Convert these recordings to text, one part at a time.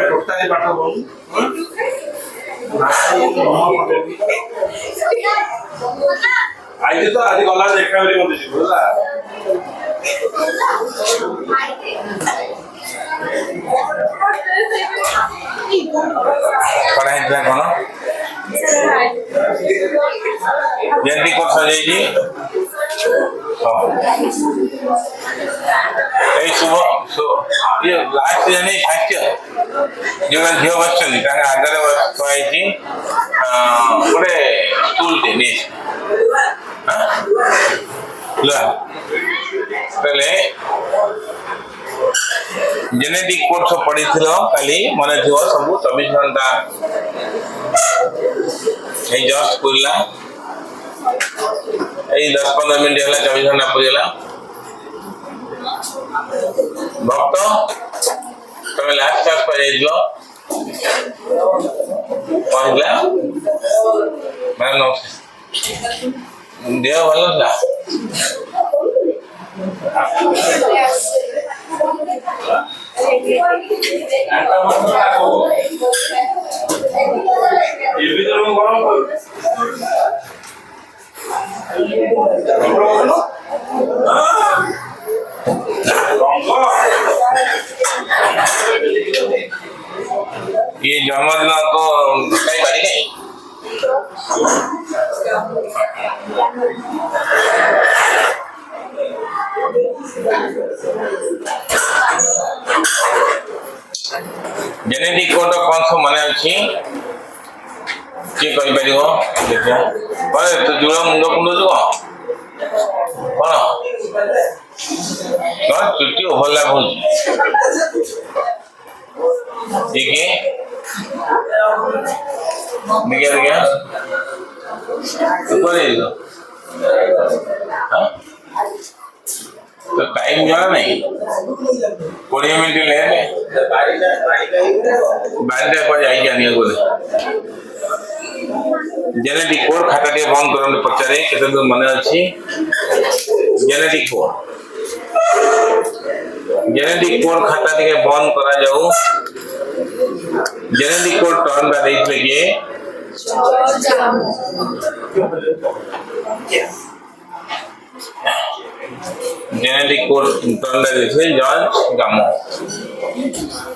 Totally पाठ आज तो आज गला देखा मत बुझला पढ़ाई कौन जयंती कोर्स सजाई शुभ ये लास्ट जाने साहित्य जो झील बस आगे थी गोटे स्टूल टे जेनेटिक कोर्स पढ़ी काली मन थी सब 24 घंटा जस्ट पूरा 10-15 मिनट है 24 घंटा पूरीगला भक्त तुम लास्ट क्लास पर मैडम देह भल था ये जन्मदिन तो कई बारी नहीं जेनेटिक कोड कौन सब मन अच्छी किए कही पार देखिए तो जुड़ मुंड कुंडु कौन चुट्टी ओभरलैप हो देखिए तो टाइम जरा नहीं 20 मिनट ले बाड़ी पर जाने जेनेटिक कोड खाता टे बंद कर पचारे केते मन अच्छी जेनेटिक कोड खाता टे बंद करा जाऊ जेनेटिक कोड टर्न बा देइले के जेनेटिक कोड टर्न बा देइले जॉर्ज गामो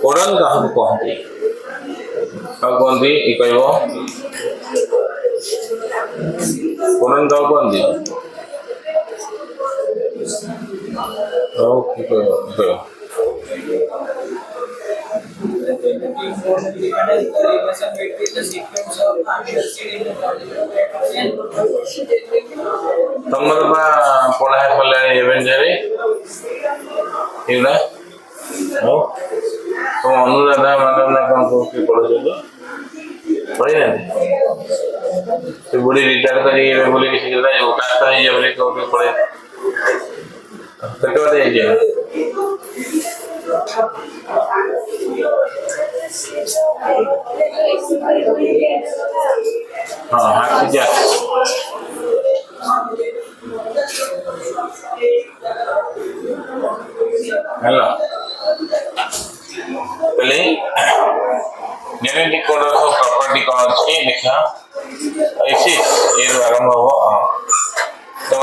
ओरन काहु कहते कहते ई कहबो ओरन का कहते ओके कहबो तुम पढ़ाई कले एवेंजर तुम अनुराधा मैडम ना कौन पढ़े पढ़ी ना बुढ़ी रिटायर कर बोले किसी पढ़े हाँ हाँ हेलो पहले जेनेटिक कोड प्रॉपर्टी कौन अच्छी देखा ऐसी ये आरंभ हो तो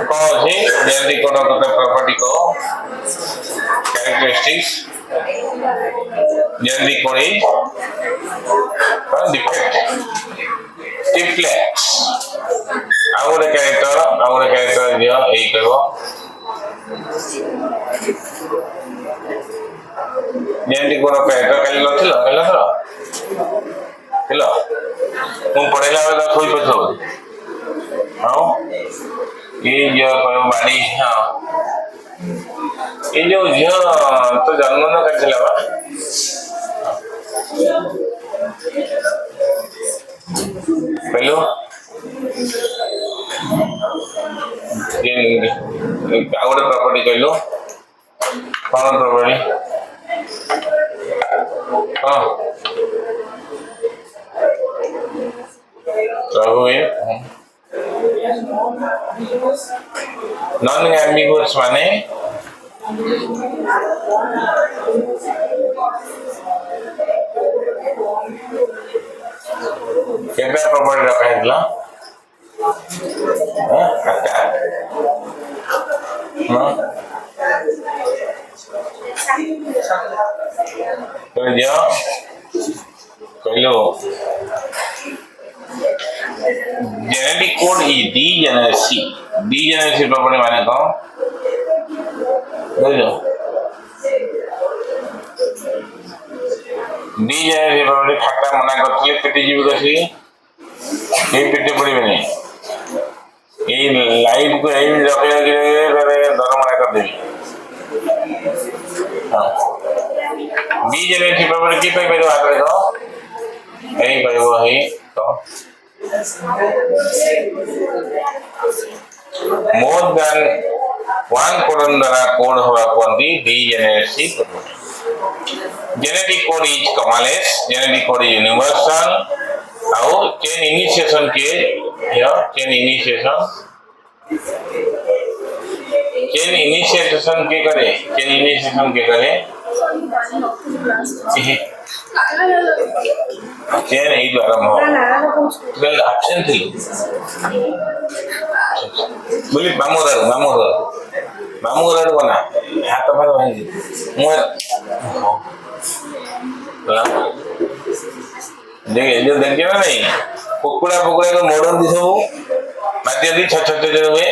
कौन अच्छी जेनेटिक कोड प्रॉपर्टी को characteristics genetic code defect triplets आउरे कैरेक्टर दियो यही करो जेनेटिक कोड कैरेक्टर काली लथिलो हेलो मु पढ़ेला बेला कोई पछो हां ये जो बाड़ी हां ये जो तो जन्म न करथिला बा हेलो ये आउरे प्रॉपर्टी कहलो कौन प्रॉपर्टी हाँ प्रभु नॉन एम्बिगुअस माने केबे प्रॉपर्टी रखा है जेनेटिक कोड इज डीजेनेरेसी प्रॉपर्टी माने कौन बुझलो डीजेनेरेसी प्रॉपर्टी खाता मना करथिले पेटी जीव कसी ए पेटे पड़िबे नहीं ए लाइट को एम रखे रे दर मना कर देबी हां डीजेनेरेसी प्रॉपर्टी की पे पेरो आकर दो एई कहबो है तो more than one codon द्वारा कोड होगा कोणती degeneracy genetic code is commaless genetic code is universal आओ चेन इनिशिएशन के या चेन इनिशिएशन के करे चेन এই দ্বারা বেল অপশন থি বলি মামুদার কোনা হাত পা ভাঙি মু देखे जो देखे ना नहीं कुकुड़ा को मोड़न दी सब बाध्य दी छोट हुए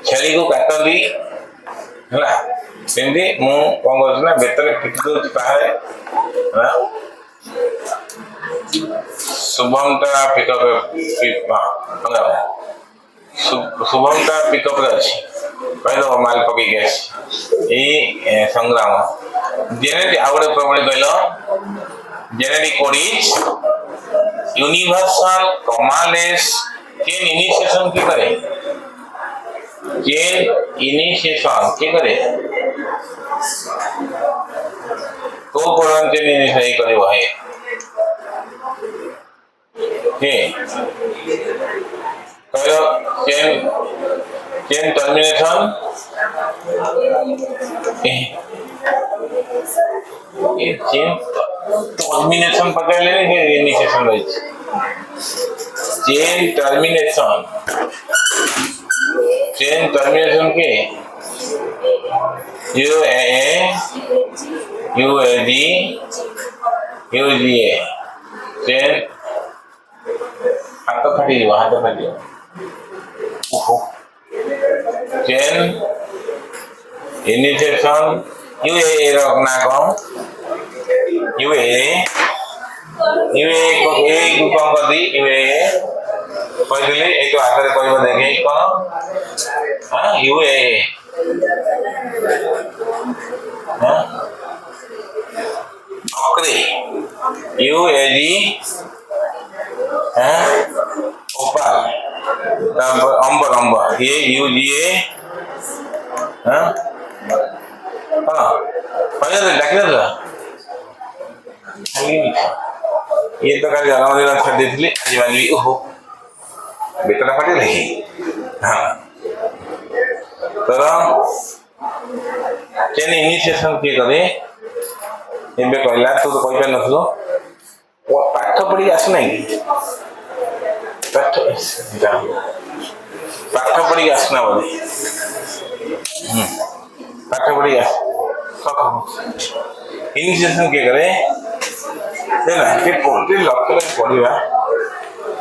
छेली को काटती है सेमती मु कौन कर बेतर पिटी दूसरी पाए शुभमटा पिकअप शुभमटा पिकअप अच्छी कहल माल पकई ये संग्राम जेनेटिक आउ गोटे प्रॉपर्टी कहल genetic code is universal कॉमनलेस chain initiation के करे तो कोडन चेन इनिशिएशन करे भाई के कहलो चेन टर्मिनेशन ये चेन टर्मिनेशन पकड़ लेने के इनिशिएशन रही चेन टर्मिनेशन के UAG चेन हाथ फाटी चेन इनिशिएशन UAA रखना कौन UAA को कौन कर दी UAA कहली एक आगे कह देखे कौन हाँ UAA अक्रे UAG ओपाल अंबर ये UGA हाँ ये तो कल जन्मदिन छाड़ी थी आज मानी ओहो बेटा फाटे नहीं हाँ तो चेन इनिशिएशन किए करे एबे कहला तू तो कहि नथलो पाठ पढ़ी आसना पाठ पढ़ी आसना बोले पाठ पढ़ी आस इनिशिएशन किए करे देना के पढ़ते लक्ष्य लक्ष्य पढ़ा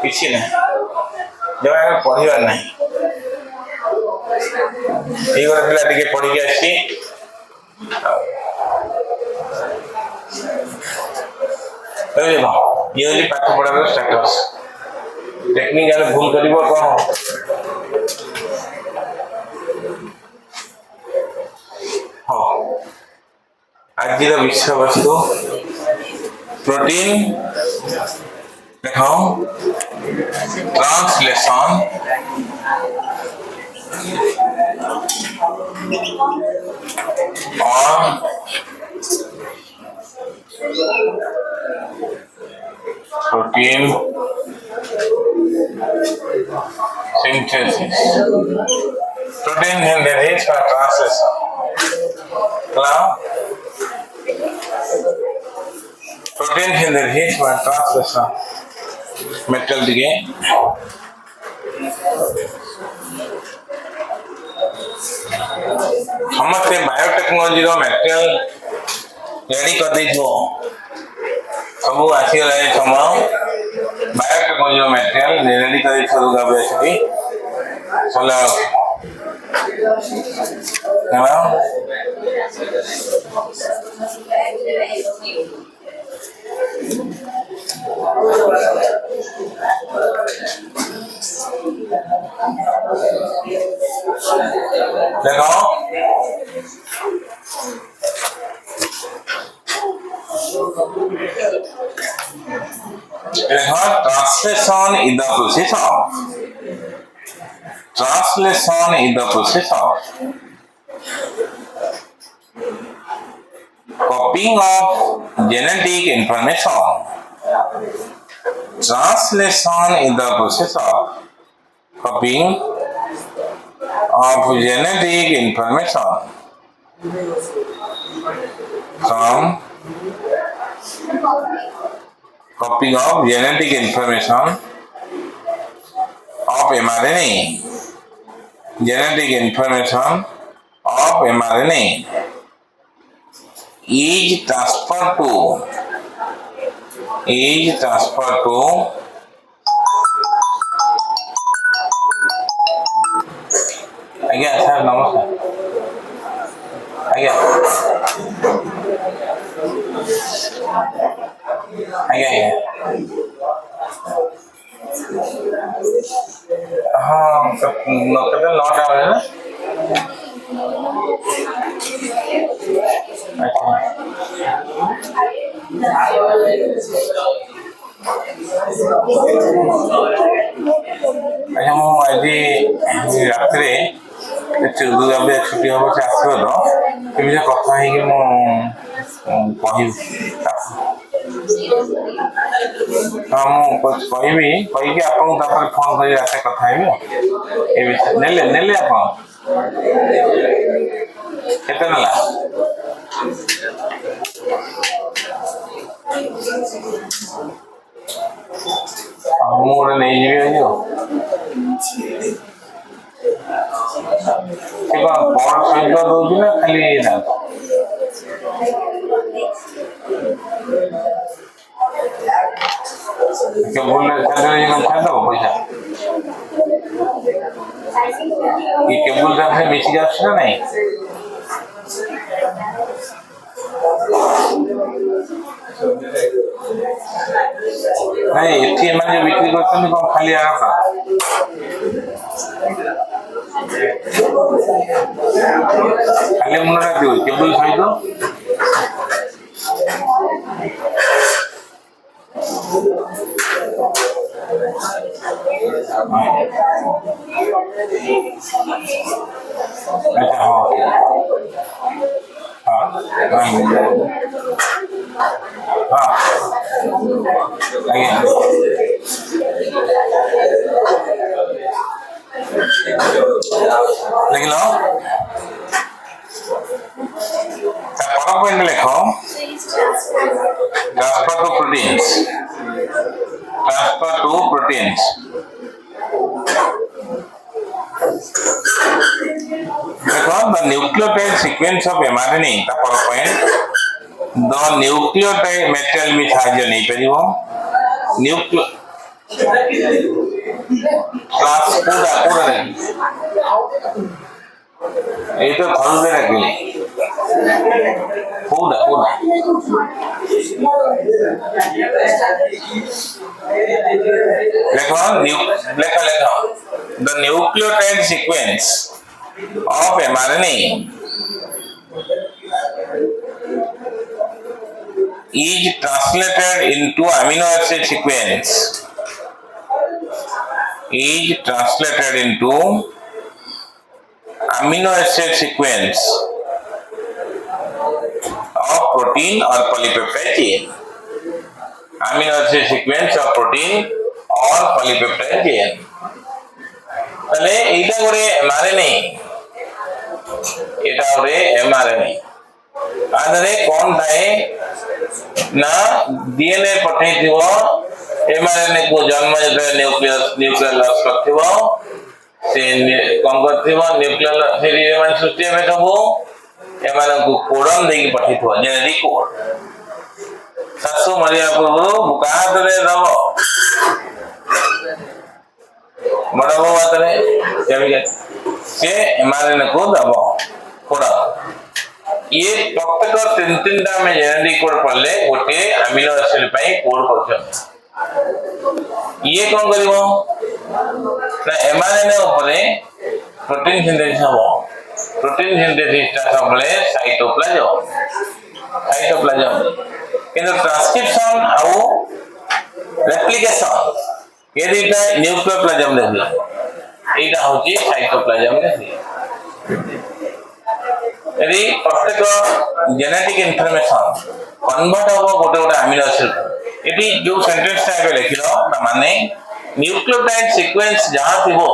किसी ना जब आगे पढ़ा ना ये गोटे पिला टिके पढ़ी आसी ये हूँ पाठ पढ़ार स्टेटस टेक्निकल भूल कर कौन हाँ आज विषय वस्तु प्रोटीन देखो ट्रांसलेशन और protein synthesis. Protein synthesis for translation. Hello? Protein synthesis for translation. Metal dige. समस्ते बायोटेक्नोलॉजी रो मटेरियल रेडी कर दी छो सब आसी रहे समय बायोटेक्नोलॉजी रो मटेरियल रेडी कर दी छो गाबे छी चलो हेलो देखो translation is the process of copying of genetic information. Translation is the process of copying of genetic information from copying of genetic information of mRNA. Genetic information of mRNA is transferred to ଆଜ୍ଞା sir ନମସ୍କାର ଆଜ୍ଞା ଆଜ୍ଞା ଆଜ୍ଞା ହଁ କେତେ 9ଟା ବେଳେ ନା ଆଜ୍ଞା ମୁଁ ଆଜି ରାତିରେ ଦୁର୍ଗାପୂଜା ଛୁଟି ହବ ସେ ଆସିବ ତ କେମିତି କଥା ହେଇକି ମୁଁ କହିବି ହଁ ମୁଁ କହିବି କହିକି ଆପଣଙ୍କୁ ତାପରେ ଫୋନ୍ କରି ରାତିରେ କଥା ହେବି ଏ ବିଷୟରେ ନେଲେ ଆପଣ କେତେ ନେଲା ମୁଁ ଗୋଟେ ନେଇଯିବି ଆଜି ଆଉ ସେ କ'ଣ ପଡ଼ ସହିତ ଦଉଛି ନା ଖାଲି ନା କେବୁଲ ଛାଡ଼ିଦେବ ପଇସା କି କେବୁଲ ସାଙ୍ଗେ ମିଶିକି ଆସୁଛି ନା ନାଇଁ ନାଇଁ ଏଠି ଏମାନେ ଯୋଉ ବିକ୍ରି କରୁଛନ୍ତି କ'ଣ ଖାଲି ଆଣଟା ଖାଲି ମୁଣ୍ଡଟା ଦିଅ କେବୁଲ ସହିତ अच्छा हाँ हाँ ଆଜ୍ଞା ଦେଖିଲ ତା ପର ପଏଣ୍ଟ ଲେଖ transfer to proteins देखो the nucleotide sequence of mRNA ता पर पॉइंट the nucleotide material भी साहाय्य नहीं परिबो क्लास पूरा नहीं ये तो थल दे रखली पूरा लेखो the nucleotide sequence of mRNA is translated into amino acid sequence of protein or polypeptide chain. Amino acid sequence of protein or polypeptide chain. তাহলে এইটা করে এমআরএনএ এটা গোटे एमआरएनए आधरे कौन थाए ना डीएनए पठेई थिवो एमआरएनए को जन्म जते न्यूक्लियर लॉस करथिवो से कौन करथिवो न्यूक्लियर फेरी एमआरएनए सृष्टि में सबो एमआरएनए को कोडन देकी पठेइथिवो जेनेटिक कोड सासु मरिया पूर्व बुकातरे दबो बड़ा बातरे केमिकल से एमआरएनए को दबो कोड ये प्रत्येक तीन टा में जेनेटिक कोड पड़ले गोटे अमीनो एसिड पई कोड करछन ये कौन करिवो ना एमआरएनए ऊपर प्रोटीन सिंथेसिस हो प्रोटीन सिंथेसिस ता सबले साइटोप्लाज्म किंतु ट्रांसक्रिप्शन आउ रेप्लिकेशन ये दिटा न्यूक्लियोप्लाज्म देखियो एटा होची साइटोप्लाज्म देखियो यदि प्रत्येक जेनेटिक इनफॉरमेशन कन्वर्ट हो गोटे गोटे अमीनो एसिड एटी जो सेंटेंस टाइप लिखिलो माने न्यूक्लियोटाइड सीक्वेंस जहां थिबो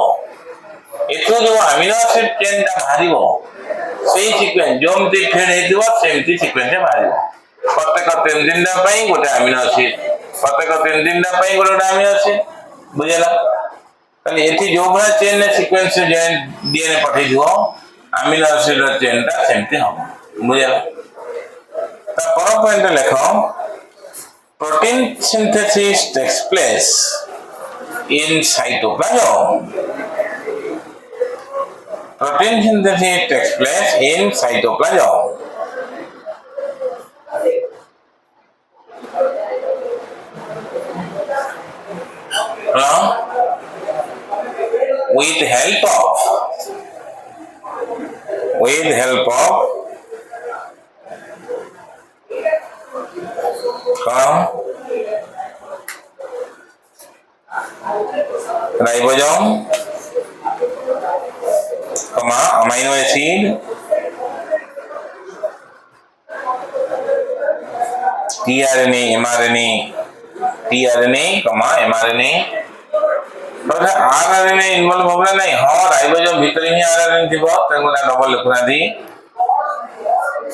एतो जो अमीनो एसिड चेन ता बाहरिबो सेही सीक्वेंस जोमती फेड हेतिबो सेमती सीक्वेंस बाहरिबो प्रत्येक तीन दिन पई गोटे अमीनो एसिड प्रत्येक तीन दिन पई गोटे अमीनो एसिड बुझला तले एठी जो भला चेन सीक्वेंस डीएनए पठै दियो अमीनो एसिड चेन ता सेमती हो बुझला ता पर पॉइंट लिखो protein synthesis takes place in cytoplasm protein synthesis takes place in cytoplasm with help of ribosome amino acid tRNA mRNA tRNA mRNA तो आरआरएनए इन्वॉल्व होबला नहीं हां राइबोसोम भीतर ही आरआरएनए थिबो तंगुना डबल लिखना दी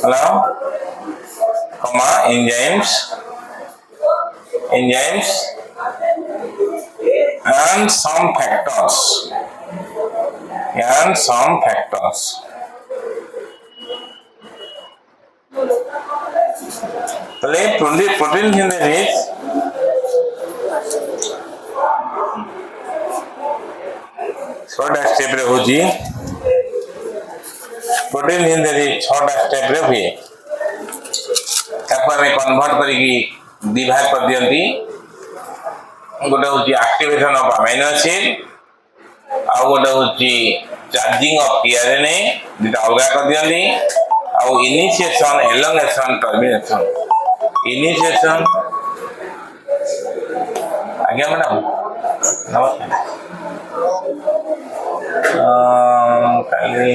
हेलो enzymes and some factors तले प्रोटीन सिंथेसिस छोटा स्टेप रे होजी प्रोटीन सिंथेसिस छोटा स्टेप रे हुए ताको हमें कन्वर्ट करिकी विभाग कर दियंती गोटे होची एक्टिवेशन ऑफ अमीनो एसिड आ गोटे होची चार्जिंग ऑफ टीआरएनए दिटा अलगा कर दियंती आ इनिशिएशन एलोंगेशन टर्मिनेशन इनिशिएशन आज्ञा मैडम नमस्कार काली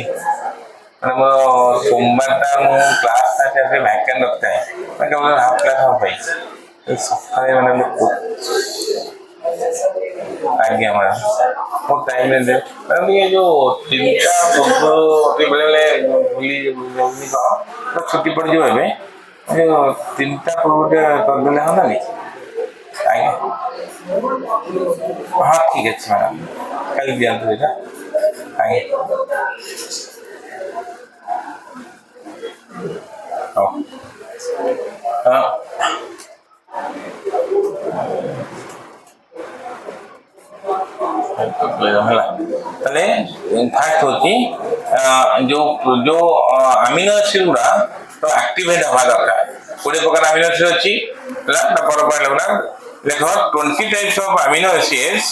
मोर सोमवार टा मो क्लास ता से वैकेंट रखता है मैं केवल हाफ क्लास हो पाई सकाळे माने आज्ञा मैडम वो टाइम में दे मैडम ये जो चिंता के बेले भूली जल्दी का तो छुट्टी पड़ जो है जो चिंता पूर्व कर देले हम नहीं आज्ञा हाँ ठीक है मैडम कल दिया तो बेटा आज्ञा हाँ तले फास्ट होची जो अमीनो एसिड गुड़ा तो एक्टिवेट हवा दरकार कोड़े प्रकार अमीनो एसिड अछि हला त पर पॉइंट लगना देखो 20 types of amino acids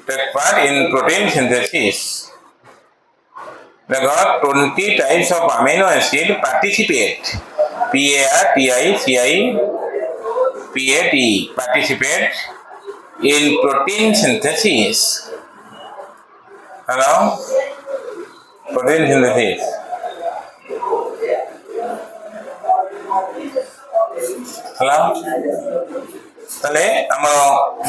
take part in protein synthesis देखो 20 types of amino acid participate PARTICIPAT participate in protein synthesis. Hello? Protein synthesis. Hello? Tale, amaro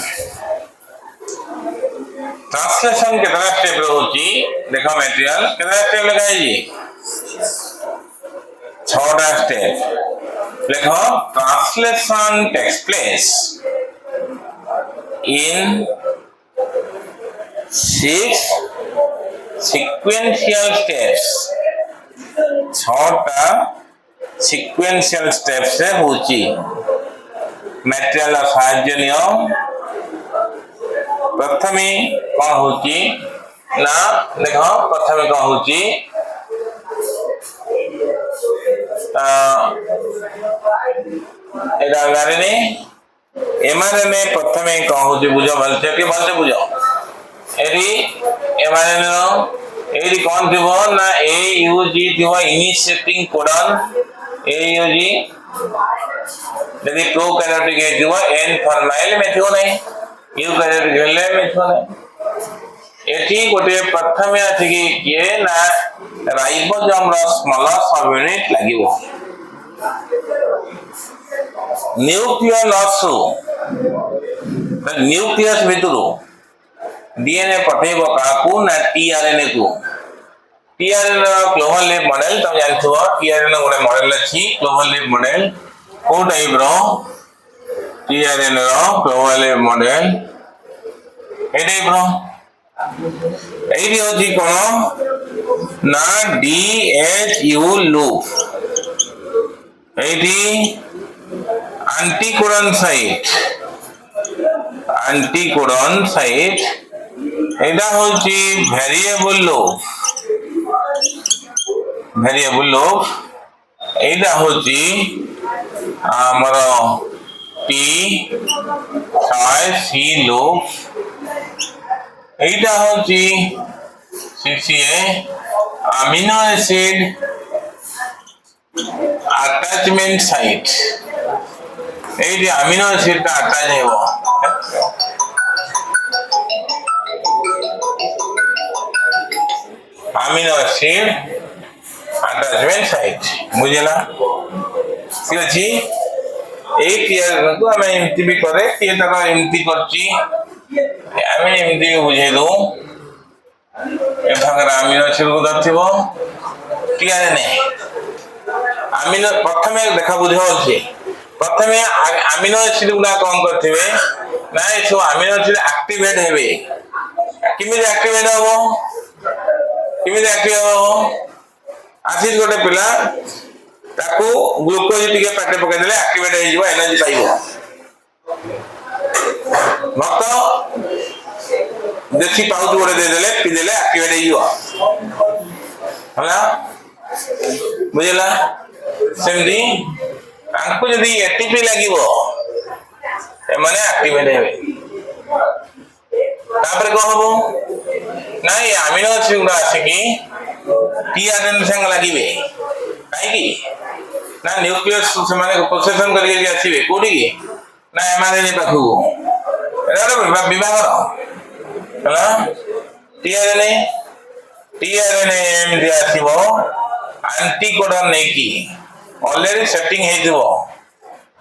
translation कितना स्टेप रोची देखो मटेरियल कितना स्टेप लगाई छोटा स्टेप देखो translation takes place in 6 sequential steps छोटा sequential steps से होची मटेरियल साहाय्य नियम प्रथमे कौन होची ना देखो प्रथमे कौन होची एटा गारे एमआरएनए प्रथमे कौन होची बुझो भलसे कि भलसे बुझो एरी एमआरएनए एरी कौन थिबो ना एयूजी थिबो इनिशिएटिंग कोडन एयूजी यदि प्रोकैरियोटिक थिबो एन फॉर्माइल में थियो नहीं यूकैरियोटिक हेले में थियो नहीं एठी गोटे प्रथमे अछि कि के ना राइबोसोम रो स्मॉलर सब यूनिट लागिवो न्यूक्लियस न्यूक्लियस भितरु डीएनए पठेबो काकू ना टीआरएनए को टीआरएनए क्लोवल लिप मॉडल तुम जानथो टीआरएनए गोटे मॉडल अछि क्लोवल लिप मॉडल को टाइप रो टीआरएनए रो क्लोवल लिप मॉडल ए टाइप रो एडी होची कोन ना डीएचयू लूप एडी एंटीकोडन साइट एटा होची वेरिएबल लूप एटा होची हमर टी सी लूप एटा होची CCA amino acid attachment site eighty amino acid का अटैच हेबो अमीनो एसिड अटैचमेंट साइट बुझला ठीक अछि एक ईयर को हम एमटी भी करे ये तरह एमटी करची हमें एमटी बुझे दो ए भागर अमीनो एसिड को दथिबो टीआरएनए अमीनो प्रथमे देखा बुझो अछि प्रथमे अमीनो एसिड गुला कोन करथिबे ना सो अमीनो एसिड एक्टिवेट हेबे किमि एक्टिवेट हो आसिड गोटे पिला ताको ग्लूकोज टिके पाटे पके देले एक्टिवेट हो जिवो एनर्जी पाइबो भक्त देखि पाउच गोटे दे देले पी देले एक्टिवेट हो जिवो होला बुझला सेमदी आंको यदि एटीपी लागिवो ए माने एक्टिवेट हेबे तापर को हबो नाही अमीनो एसिड गुडा आसी टीआरएनए संग लागिबे काई की ना न्यूक्लियस से माने प्रोसेसन करके आसीबे कोडी की ना एमआरएनए पाखु एरा विभाग रो हला टीआरएनए एम दे आसीबो एंटीकोडन नै की ऑलरेडी सेटिंग हे दिबो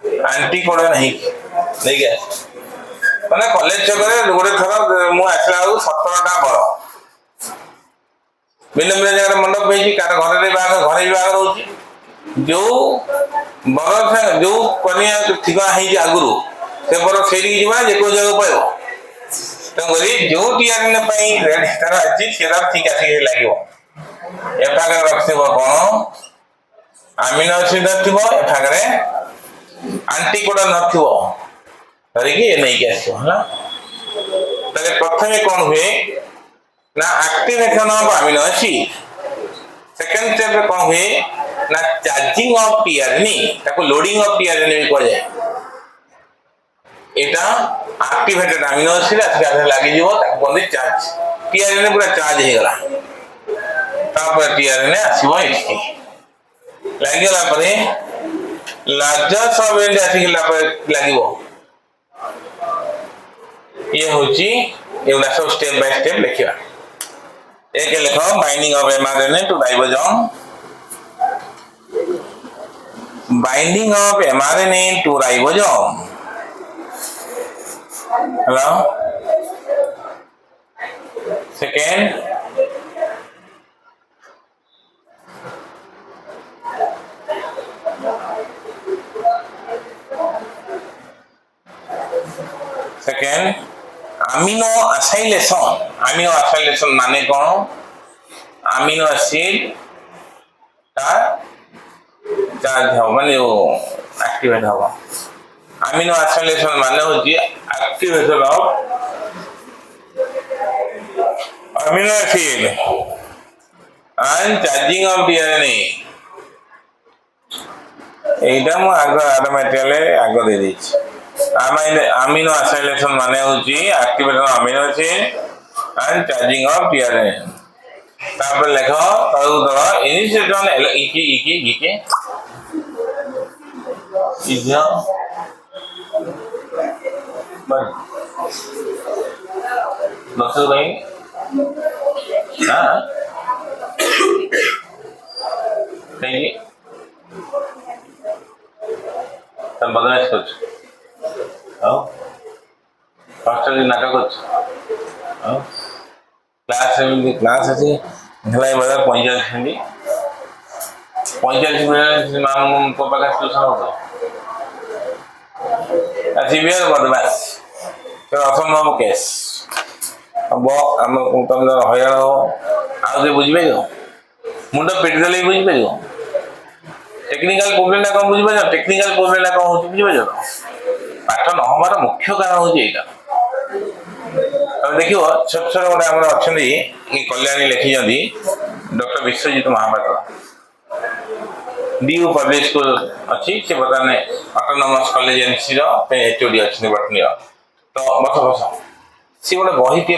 एंटीकोडन हे नै के माने कॉलेज छगरे गोटे थरा मु आसला 17 टा बड़ बिलम रे जगह मंडप भेजी कार घर रे बाग होची जो बड़ जो कनिया थिगा हे जे आगुरु से बड़ फेरी जिबा जे को जगह पायो तो गरी जो टीआरएनए पई रेड तार अछि सेरा ठीक आसी लागिवो एफाग रखथिबो कोन अमीनो एसिड थिबो एफाग रे एंटीकोडन नथिबो तरी की नै के आसो हला तले प्रथमे कोन हुए ना activation of amino acid second step रे कोन हुए ना चार्जिंग ऑफ टीआरएनए ताको लोडिंग ऑफ टीआरएनए भी को जाय एटा एक्टिवेटेड अमीनो एसिड आसे लागि जीवो ताको कोन चार्ज टीआरएनए पूरा चार्ज हे गला तापर टीआरएनए आसीबो एठी लागि गला परे लार्जर सब एंड आसी गला पर लागिवो ये होची एउला सब स्टेप बाय स्टेप लिखिया एक लिखो binding of mRNA to ribosome binding of mRNA to ribosome hello second aminoacylation माने कौन अमीनो एसिड का चार्ज हो माने वो एक्टिवेट हो अमीनो असाइलेशन माने होची activation of amino acid and charging of DNA एटा मु आग मटेरियल आग दे दी अमीनो असाइलेशन माने होची activation of amino acid and charging of DNA तापर लेखो तळु दो इनिशिएशन इकी इकी इकी इजा बस नसो भाई हां नहीं तब बदलाव कुछ आओ हॉस्टल नाटक कुछ आओ क्लास अच्छे घलाई बदल 45 मिनट 45 मिनट माम को पास ट्यूशन होतो सीवियर बदमाश तो असंभव केस अब आम तुम हईराण हो आगे बुझीपार मुंड पिटी देले बुझीपार टेक्निकल प्रोब्लेम कौन बुझीपार टेक्निकल प्रोब्लेम कौन हो बुझीपार पाठ न हमार मुख्य कारण हूँ यहाँ देखिए छोट छोट गोटे आम अच्छा कल्याणी लिखी doctor Biswajit Mahapatra DU public school अच्छी से बर्तमान ऑटोनोमस कॉलेज एनसी एचओडी अच्छी बटनी तो बस बस सी गोटे बही टे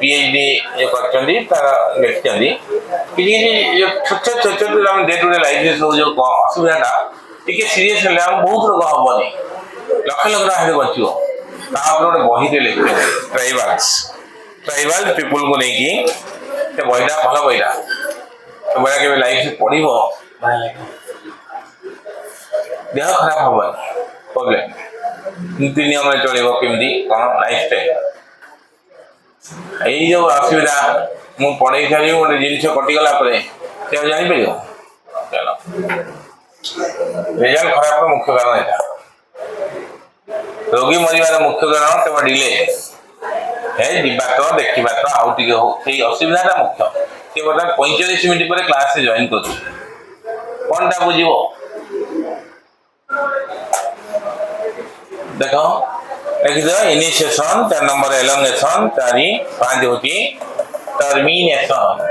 पीएचडी कर लिखी छोट छोट छोट डे टू डे लाइफ जो असुविधा टी सीरीयस है बहुत रोग हेनी लक्ष लक्ष टका बचो गोटे बही लिखे ट्राइबल पीपुल को लेकिन बहीटा भल बहीटा बड़ा के लाइफ पढ़ देह खराब हम प्रोब्लेम नीति नियम चलो केमती कौन लाइफ स्टाइल यही जो असुविधा मुझे पढ़े सारी गोटे जिन कटिगला जापर चलो रिजल्ट खराब मुख्य कारण यहाँ रोगी मरवार मुख्य कारण केवल डिले है जीवा तो देखा तो आउ टे हो असुविधा मुख्य सी बर्तमान 45 मिनट पर क्लास जॉइन कर कौन टा बुझ देख लिखिद इनिशिएशन 4 नंबर एलोंगेशन 4 5 होची टर्मिनेशन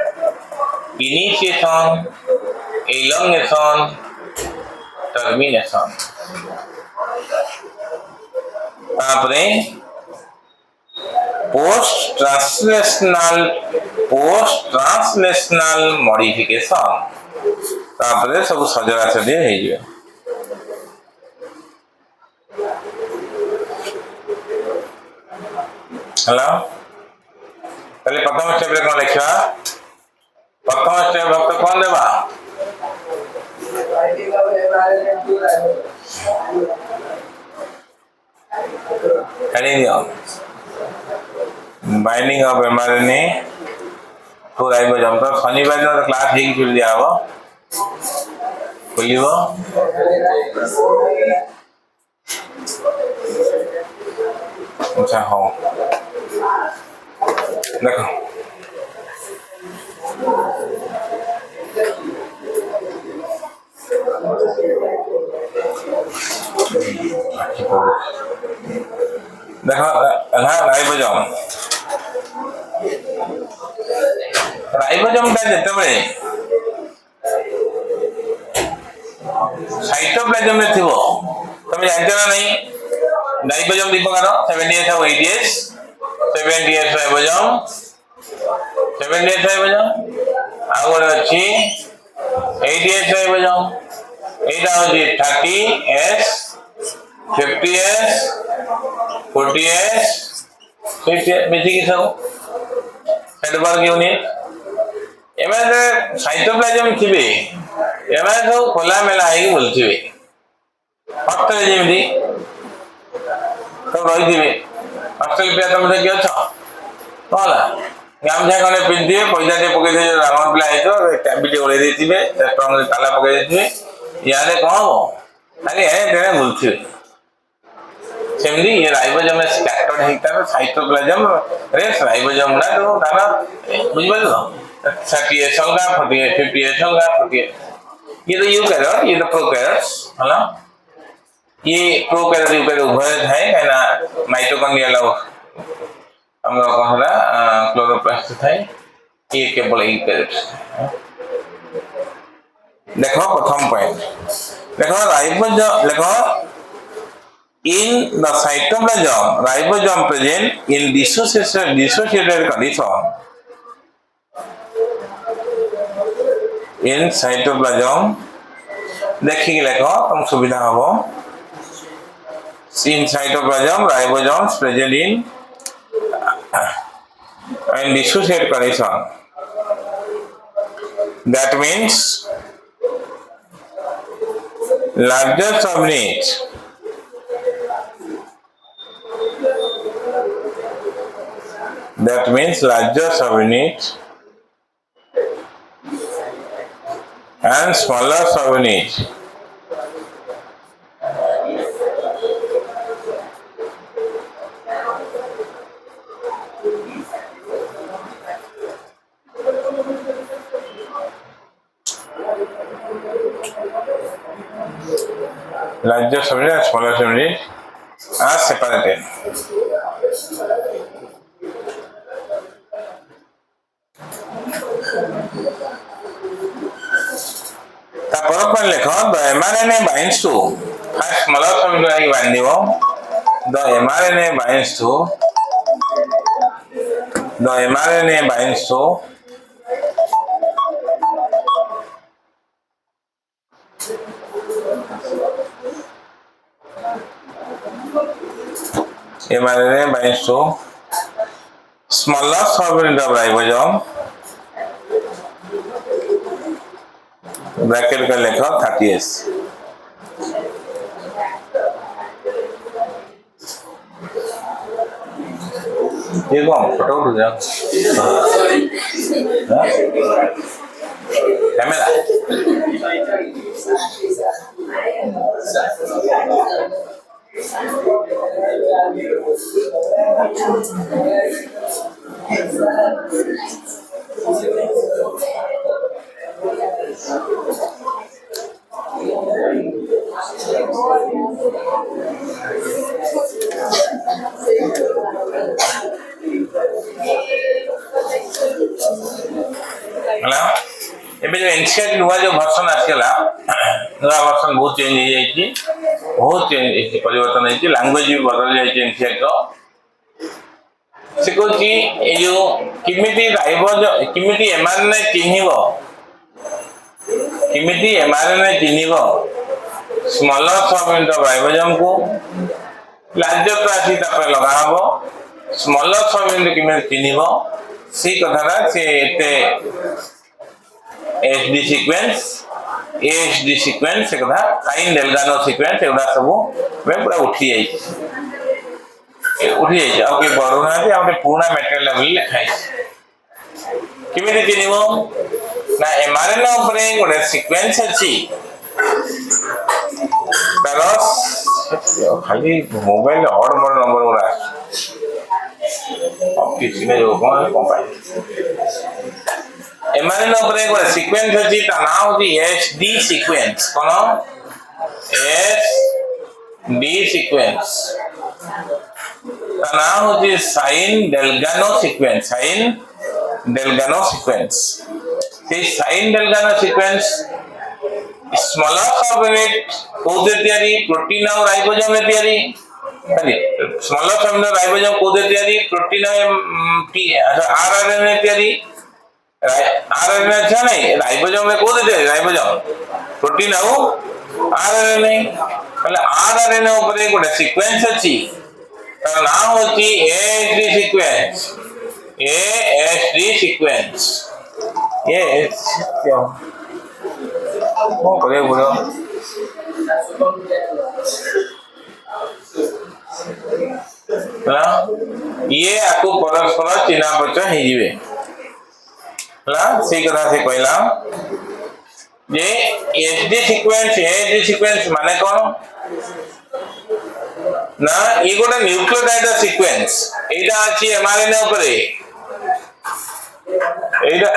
इनिशिएशन एलोंगेशन टर्मिनेशन तापरे पोस्ट ट्रांसलेशनल मॉडिफिकेशन तापरे सब सजड़ा सजी हो जाए हेलो पहले प्रथम स्टेप कौन लिखा प्रथम स्टेप भक्त कौन देवा binding of mRNA to ribosome तो शनिवार दिन क्लास ठीक खुल दिया हम खुल अच्छा हाँ देखो देखो राइबोसोम जिते साइटोप्लाज्म में थी तुम जानते ना नहीं राइबोसोम दी प्रकार 78 और 80s 78 राइबोसोम 78 राइबोसोम आ गोटे अच्छी 80s राइबोसोम एटा होची 30s 50s 40s 60s मिसी की सब हेडवर्क यूनिट एमे साइटोप्लाज्म थिबे एमे सब खोला मेला है बोलथिबे हॉस्टल जेमदी तो रही थे हॉस्टल पे तुम किए अच्छा कहला गामछा खंडे पिंधिबे पैसा टे पकई दे रावण पिला है चाबी टे ओले देथिबे ट्रंक रे ताला पकई देथिबे यारे कौन हो खाली है तेरे बुलथिबे सेमदी ये राइबोसोम में स्कैटर्ड हेता साइटोप्लाज्म रेस राइबोसोम ना तो ताना बुझ पालो 38 होगा 48 58 होगा 48 ये तो यूकैरियोट ये तो प्रोकैरियोट्स है ना ये प्रोकैरियोट यूकैरियोट उभय है ना माइटोकॉन्ड्रियल हमरा कहला क्लोरोप्लास्ट थाई ये केवल यूकैरियोट्स देखो प्रथम पॉइंट देखो राइबोसोम देखो in the cytoplasm ribosome present in dissociated condition in cytoplasm देखिए देखो तुम सुविधा हो in cytoplasm ribosomes present in dissociated condition that means larger subunit that means larger subunit and smaller subunit larger subunit and smaller subunit are separated पर लिखो the mRNA binds to first smaller subunit बांधिबो the mRNA binds to smaller subunit of ribosome bracket का लिखो 30s ये कौन photo उठ जा camera एबे जो एनसीआर नुआ जो वर्जन आसीला नुआ वर्जन बहुत चेंज हो जाई बहुत चेंज परिवर्तन है लैंग्वेज भी बदल जाई एनसीआर को से कोची ए जो किमिति राइबोसोम किमिति एमआरएनए चिन्हिबो किमिति एमआरएनए चिन्हिबो स्मॉलर सबयूनिट ऑफ राइबोसोम को लार्जर प्राची तापर लगा हबो स्मॉलर सबयूनिट किमिति चिन्हिबो सी कथारा से एते एचडी सीक्वेंस एएचडी सीक्वेंस से कथा साइन डेल्गानो सीक्वेंस एउडा सब में पूरा उठी जाई आ के बरुना जे हमरे पूर्ण मटेरियल लेवल लिखाई किमिति चिन्हिबो ना एमआरएनए ऊपर गोटे सीक्वेंस अछि तारो खाली मोबाइल ऑड मोड नंबर उरा अब किसी ने जो कौन पाए एमआरएनए ऊपर गोटे सीक्वेंस अछि ता नाम होची एचडी सीक्वेंस कोन एचडी सीक्वेंस ता नाम होची साइन डेल्गानो सीक्वेंस से साइन डेल्गानो सीक्वेंस स्मॉलर सबयूनिट कोदे तयारी प्रोटीन और राइबोसोम में तयारी खाली स्मॉलर सबयूनिट राइबोसोम कोदे तयारी प्रोटीन आरआरएनए तयारी आरआरएनए अच्छा नहीं राइबोसोम में कोदे तयारी राइबोसोम प्रोटीन और आरआरएनए मतलब आरआरएनए ऊपर गोटे सीक्वेंस अछि तार नाम होची एएचडी सीक्वेंस ये क्या करे बोलो ये आपको परस्पर चिन्ह परिचय हो जिवे हला से कथा से कहला जे एसडी सीक्वेंस माने कौन ना ये गोटे न्यूक्लियोटाइड सीक्वेंस एटा अछि एमआरएनए उपरे एटा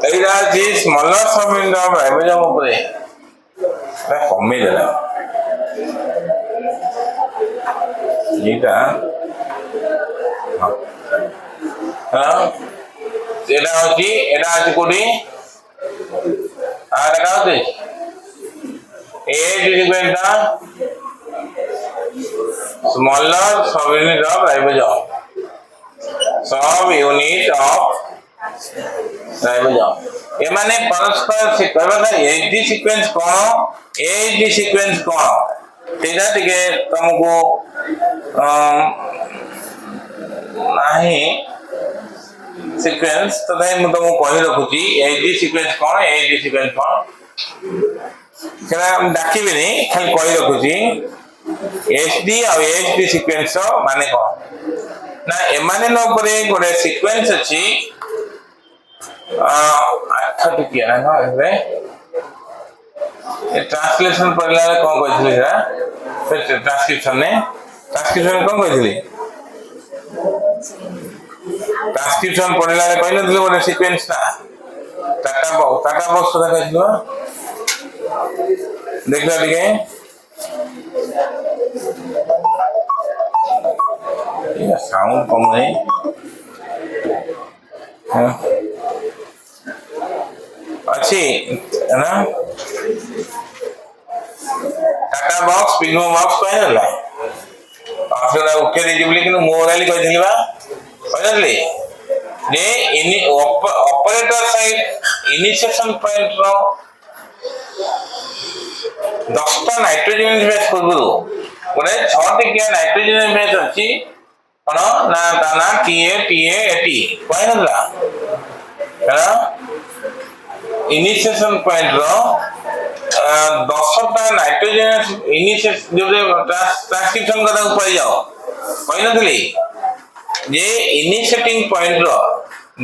एटा अछि स्मॉलर सबयूनिट ऑफ राइबोसोम उपरे एटा कमी देला एटा हां एटा अछि कोडी आ रखा होते ए sequence smaller subunit of ribosome ये माने परस्पर कहबा एडी सीक्वेंस कोन एडी सीक्वेंस कोन तेजा टिके तुमको नाही सीक्वेंस तथापि मु तुमको कहि रखुची एडी सीक्वेंस कोन केना डाकिबे नै खाली कहि रखुची एसडी और एसडी सीक्वेंस माने कोन ना एमआरएनए उपरे गोटे सीक्वेंस अछि 8 टिकिया ना रे ए ट्रांसलेशन पढ़ला रे कोन कहिथले रा फिर ट्रांसक्रिप्शन कोन कहिथले ट्रांसक्रिप्शन पढ़ला रे कहले दिले गोटे सीक्वेंस ना टाटा बॉक्स कथा कहिथलो देखला टिके ये साउंड कम नहीं अच्छी है ना टाटा बॉक्स पिग्मा बॉक्स कहे ना आफिर ओके दे दिबली कि मोराली कहि दिलबा कहले जे इन ऑपरेटर साइड इनिशिएशन पॉइंट रो 10 नाइट्रोजन बेस पूर्व गोटे 6 टिकिया नाइट्रोजन बेस अछि कोन ना ताना टीए एटी कहनला है इनिशिएशन पॉइंट रो 10 टा नाइट्रोजन इनिशिएशन जो ट्रांसक्रिप्शन कथा ऊपर जाओ कहनथली जे इनिशिएटिंग पॉइंट रो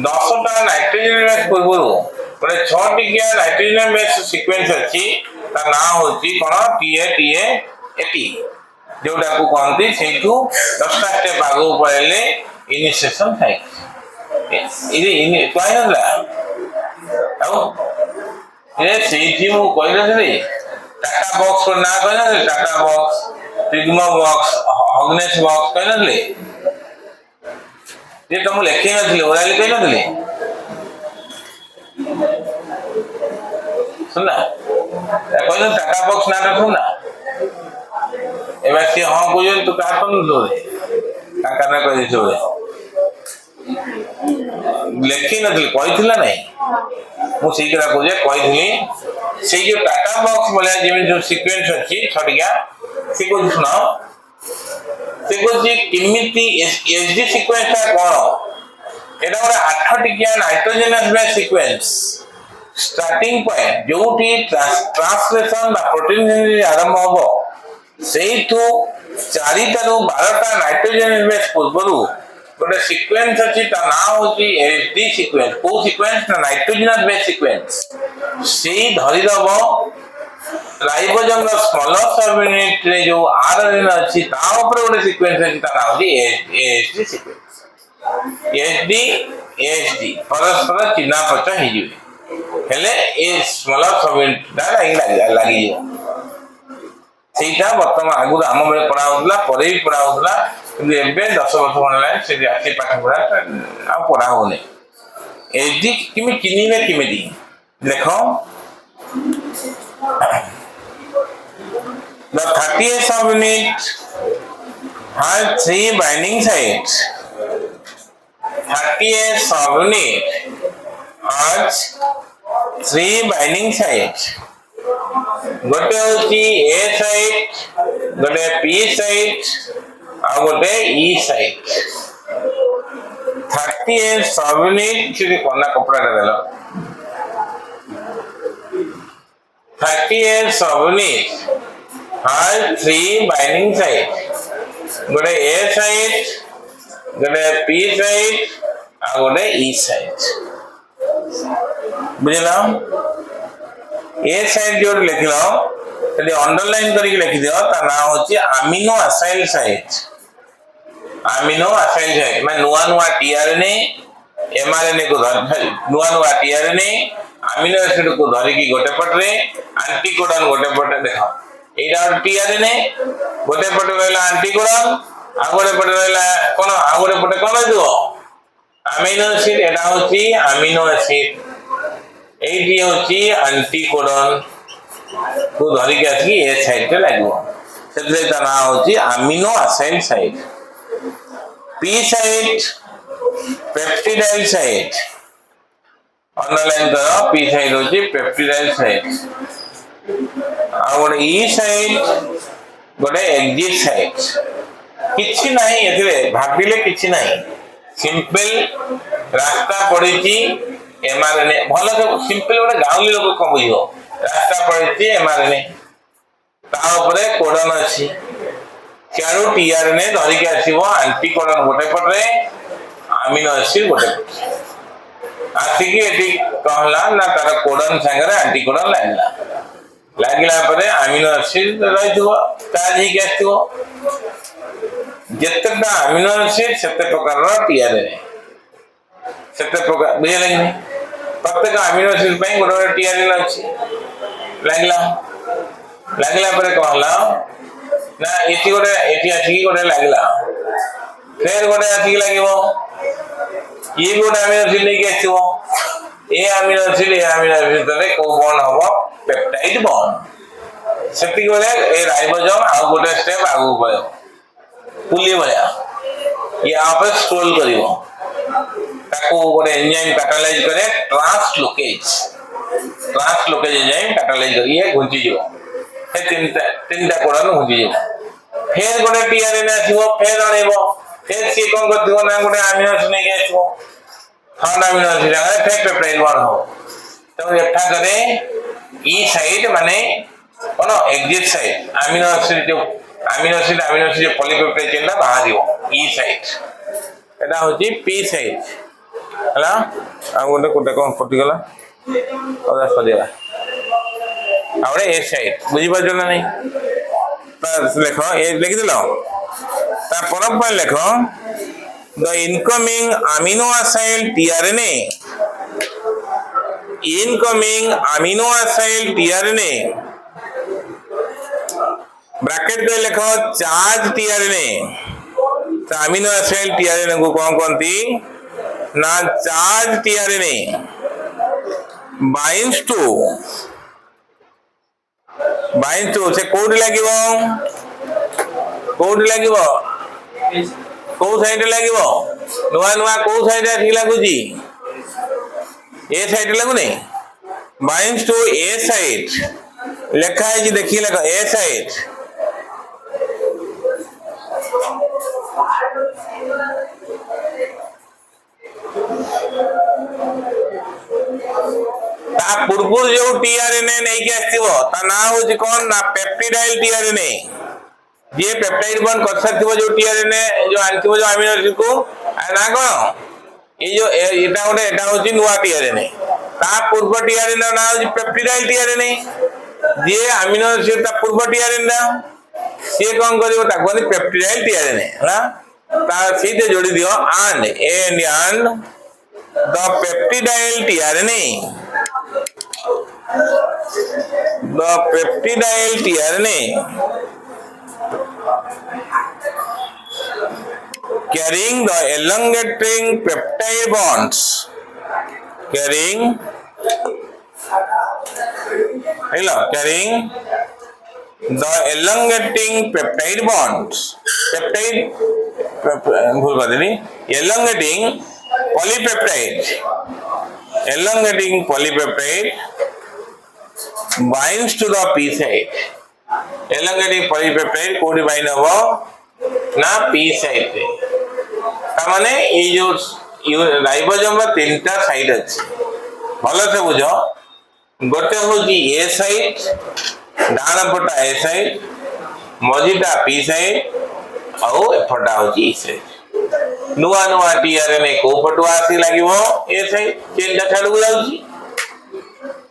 10 टा नाइट्रोजन बेस पूर्व गोटे 6 टिकिया नाइट्रोजन बेस सीक्वेंस अछि ता ना होची कोन टीए एटी जोटा को कहंती सेठू 10 टा स्टेप आगो पळले इनिशिएशन है इने कहनला आउ ए सेठी मु कहनथि टाटा बॉक्स को ना कहनथि TATA box sigma box Hogness box कहनथि जे तुम लेखि नथि ओराली कहनथि सुनना कहन टाटा बॉक्स ना रखू ना एबा से हां कोजन तो काटन दो काका ना कहि छो लेखि नथि कहिथिला नै मु सेकरा को जे कहिथिली से जो टाटा बॉक्स बोले जे जो सीक्वेंस अछि छडिया से को सुनाओ से को जे किमिति एसडी सीक्वेंस का कोन एटा ओरा 8 टिकिया nitrogenous base sequence starting point जोटी ट्रांसलेशन बा प्रोटीन आरंभ होबो सेइथु 4 टा 12 टा नाइट्रोजन बेस पूर्वरु गोटे सीक्वेंस अछि ता नाम होची एसडी सीक्वेंस को सीक्वेंस ना नाइट्रोजनस बेस सीक्वेंस सेई धरि दबो राइबोसोम रो स्मॉलर सबयूनिट रे जो आरएनए अछि ता ऊपर गोटे सीक्वेंस अछि ता नाम होची एसडी सीक्वेंस एसडी परस्पर चिन्ह पच हि जिवे हेले ए स्मॉलर सबयूनिट दा लागि जो सेटा वर्तमान आगु आम बेले पढ़ा होतला परे भी पढ़ा होतला कि एबे 10 वर्ष होनला से आके पाठ पढ़ा आ पढ़ा होने एडी किमि किनिबे किमिति देखो the 30th subunit has 3 binding sites 30th subunit has 3 binding sites गोटे होची ए साइट गोटे पी साइट आ गोटे ई साइट 30 सबयूनिट से कोना कपड़ा देला 30 सबयूनिट has 3 binding sites गोटे ए साइट गोटे पी साइट आ गोटे ई साइट बुझला ए साइड जो लिखलो यदि अंडरलाइन करके लिखि दियो ता ना होची amino acyl site amino acyl site मैं नुआ नुआ टीआरएनए एमआरएनए को नुआ टीआरएनए अमीनो एसिड को धरि की गोटे पटरे एंटीकोडन गोटे पटे देखो एटा टीआरएनए गोटे पटे रहला एंटीकोडन आ गोटे पटे रहला कोन आ गोटे पटे कोन दियो अमीनो एसिड एटा होची अमीनो एसिड एटी होची एंटीकोडन को धरि के आसी ए साइड पे लागो सेते ता ना होची amino acyl site P site peptidyl site underline करो पी साइट होची पेप्टिडाइल साइट आ गोटे ई साइट गोटे एक्जिट साइट किछि नाही एथिरे भाबिले किछि नाही सिंपल रास्ता पड़ीची एमआरएनए भलो सिंपल गोटे गाउली लोक को बुझियो रास्ता पड़ीची एमआरएनए ता ऊपर कोडन अछि चारो टीआरएनए धरि के आसीबो एंटीकोडन गोटे पटरे अमीनो एसिड गोटे पटरे आसी की एटी कहला ना तार कोडन संगरे एंटीकोडन लागिला परे अमीनो एसिड रहिथो चार्ज ही के आसीबो जेतेटा अमीनो एसिड सेते प्रकार रो टीआरएनए सेते प्रकार बुझे लागि प्रत्येक अमीनो एसिड पई गोटे टीआरएनए अछि लागिला परे कहला ना एटी गोटे एटी आसी गोटे लागिला फिर गोटे आसी लागिबो ये गोटे अमीनो एसिड ले के आसीबो ए अमीनो एसिड तरे को बॉन्ड हबो पेप्टाइड बॉन्ड सेति गोले ए राइबोसोम आ गोटे स्टेप आगु पयो पुली भलिया ये आपे स्क्रॉल करिवो ताको गोटे एंजाइम कैटालाइज करे ट्रांसलोकेज एंजाइम कैटालाइज करी ये घुंची जीवो हे तीनटा कोडन घुंची जीवो फिर गोटे टीआरएनए आसीबो फिर आनेबो फिर सी कोन करथिबो ना गोटे अमीनो एसिड नै आसीबो थर्ड अमीनो एसिड आले फिर पेप्टाइड बॉन्ड हो तो एठा करे ई साइड माने कोन exit side amino acid polypeptide chain ना बाहरियो ई साइड एटा होची पी साइड हला आ गोटे कोटे कोन पटी गला ओदा सदिया आउरे ए साइड बुझी पाजो ना नहीं तो लिखो ए लिख दिलो ता परम पर लिखो the incoming amino acyl tRNA bracket पे लिखो चार्ज टीआरएनए तो अमीनो एसिड टीआरएनए को कौन कहती ना चार्ज टीआरएनए बाइंड्स टू से कोड लागिवो को साइड लागिवो नुआ को साइड ठीक लागुची ए साइड लागुनी बाइंड्स टू ए साइड लेखा है देखिए लगा ए साइड ता पूर्व जो टीआरएनए नहीं के आसीबो ता ना होची कोन ना पेप्टिडाइल टीआरएनए जे पेप्टाइड बॉन्ड कर सकथिबो जो टीआरएनए जो आनथिबो जो अमीनो एसिड को ना कोन ये जो एटा होची नुआ टीआरएनए ता पूर्व टीआरएनए ना होची पेप्टिडाइल टीआरएनए जे अमीनो एसिड ता पूर्व टीआरएनए से कोन करिवो ता कोन पेप्टिडाइल टीआरएनए हला ता सीधे जोड़ी दियो and the peptidyl tRNA carrying the elongating peptide bonds carrying the elongating peptide bonds भूल कर देनी elongating polypeptide binds to the P site elongating polypeptide कोडी बाइंड हबो ना P साइट पे ता माने ए जो राइबोसोम में तीनटा साइट अछि भलो से बुझो गोटे होजी ए साइट डान पटा ए साइट मझीटा P साइट आउ एफटा होजी ई साइट नुआ नुआ टीआरएनए को पटु आसी लागिवो ए साइड चेन टा छाडू जाउची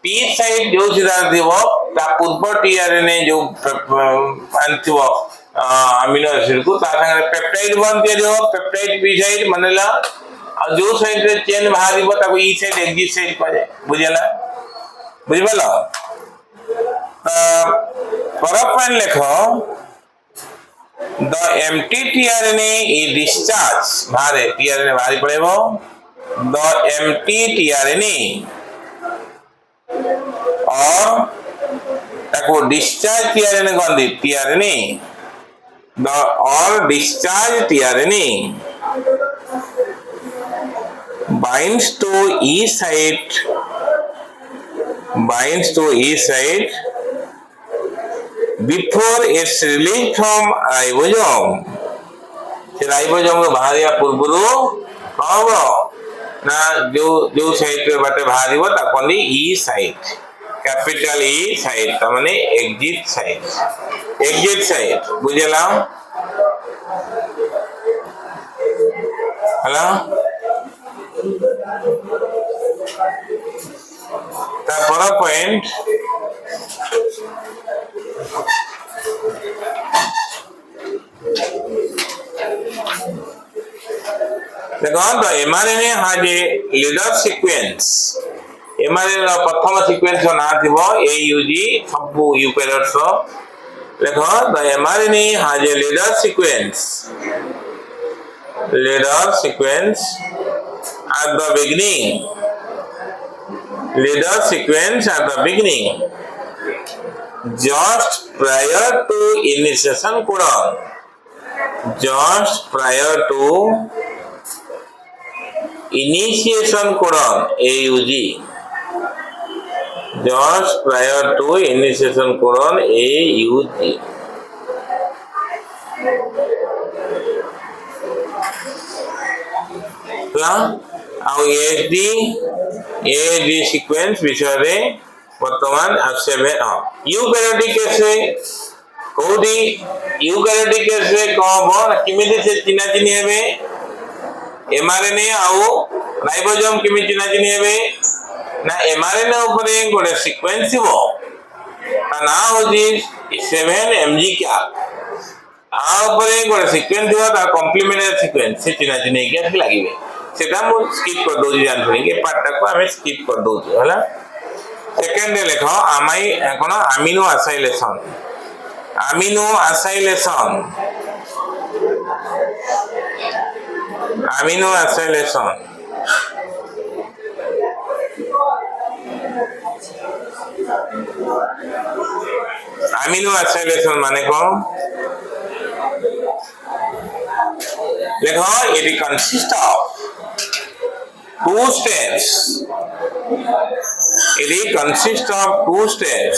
पी साइड जो सिद्धांत थिबो ता पूर्व टीआरएनए जो आनथिबो अमीनो एसिड को ता संगे पेप्टाइड बन दियो पेप्टाइड पी साइड मनला आ जो साइड रे चेन बाहरिबो ताको ई साइड एक्सिट साइड कहे बुझला बुझबला Parappana लेखो the empty tRNA is discharged बाहर tRNA बाहर पड़ेबो the empty tRNA और ताको discharge tRNA कहंदी tRNA the or discharge tRNA binds to E site before it's released from ribosome से राइबोसोम को बाहरिया पूर्वरु कहबो ना जो साइट पे बाटे बाहरिबो ता कोनी ई साइट कैपिटल ई साइट त माने एग्जिट साइट बुझला हेलो ता बड़ा पॉइंट देखो mRNA has a leader sequence mRNA रो प्रथम सीक्वेंस ना थिबो AUG सब यूकैरियोट्स देखो the mRNA has a leader sequence at the beginning just prior to initiation codon AUG just prior to initiation codon AUG AD sequence विषय रे वर्तमान आसेबे eukaryotic case कोडी यूकैरियोटिक केस रे कहबो किमिति से चिना चिनी हेबे एमआरएनए आउ राइबोसोम किमिति चिना चिनी हेबे ना एमआरएनए ऊपर गोटे सीक्वेंस थिबो ना होजी 7mg क्या आ ऊपर गोटे सीक्वेंस थिबो ता कॉम्प्लीमेंटरी सीक्वेंस से चिना चिनी के लागिबे सेटा मु स्किप कर दो जान थोड़ी पार्ट को हमें स्किप कर दो हला सेकंड लेखो आमाई कोन अमीनो असाइलेशन अमीनो असाइलेशन माने कोन देखो it consists of two steps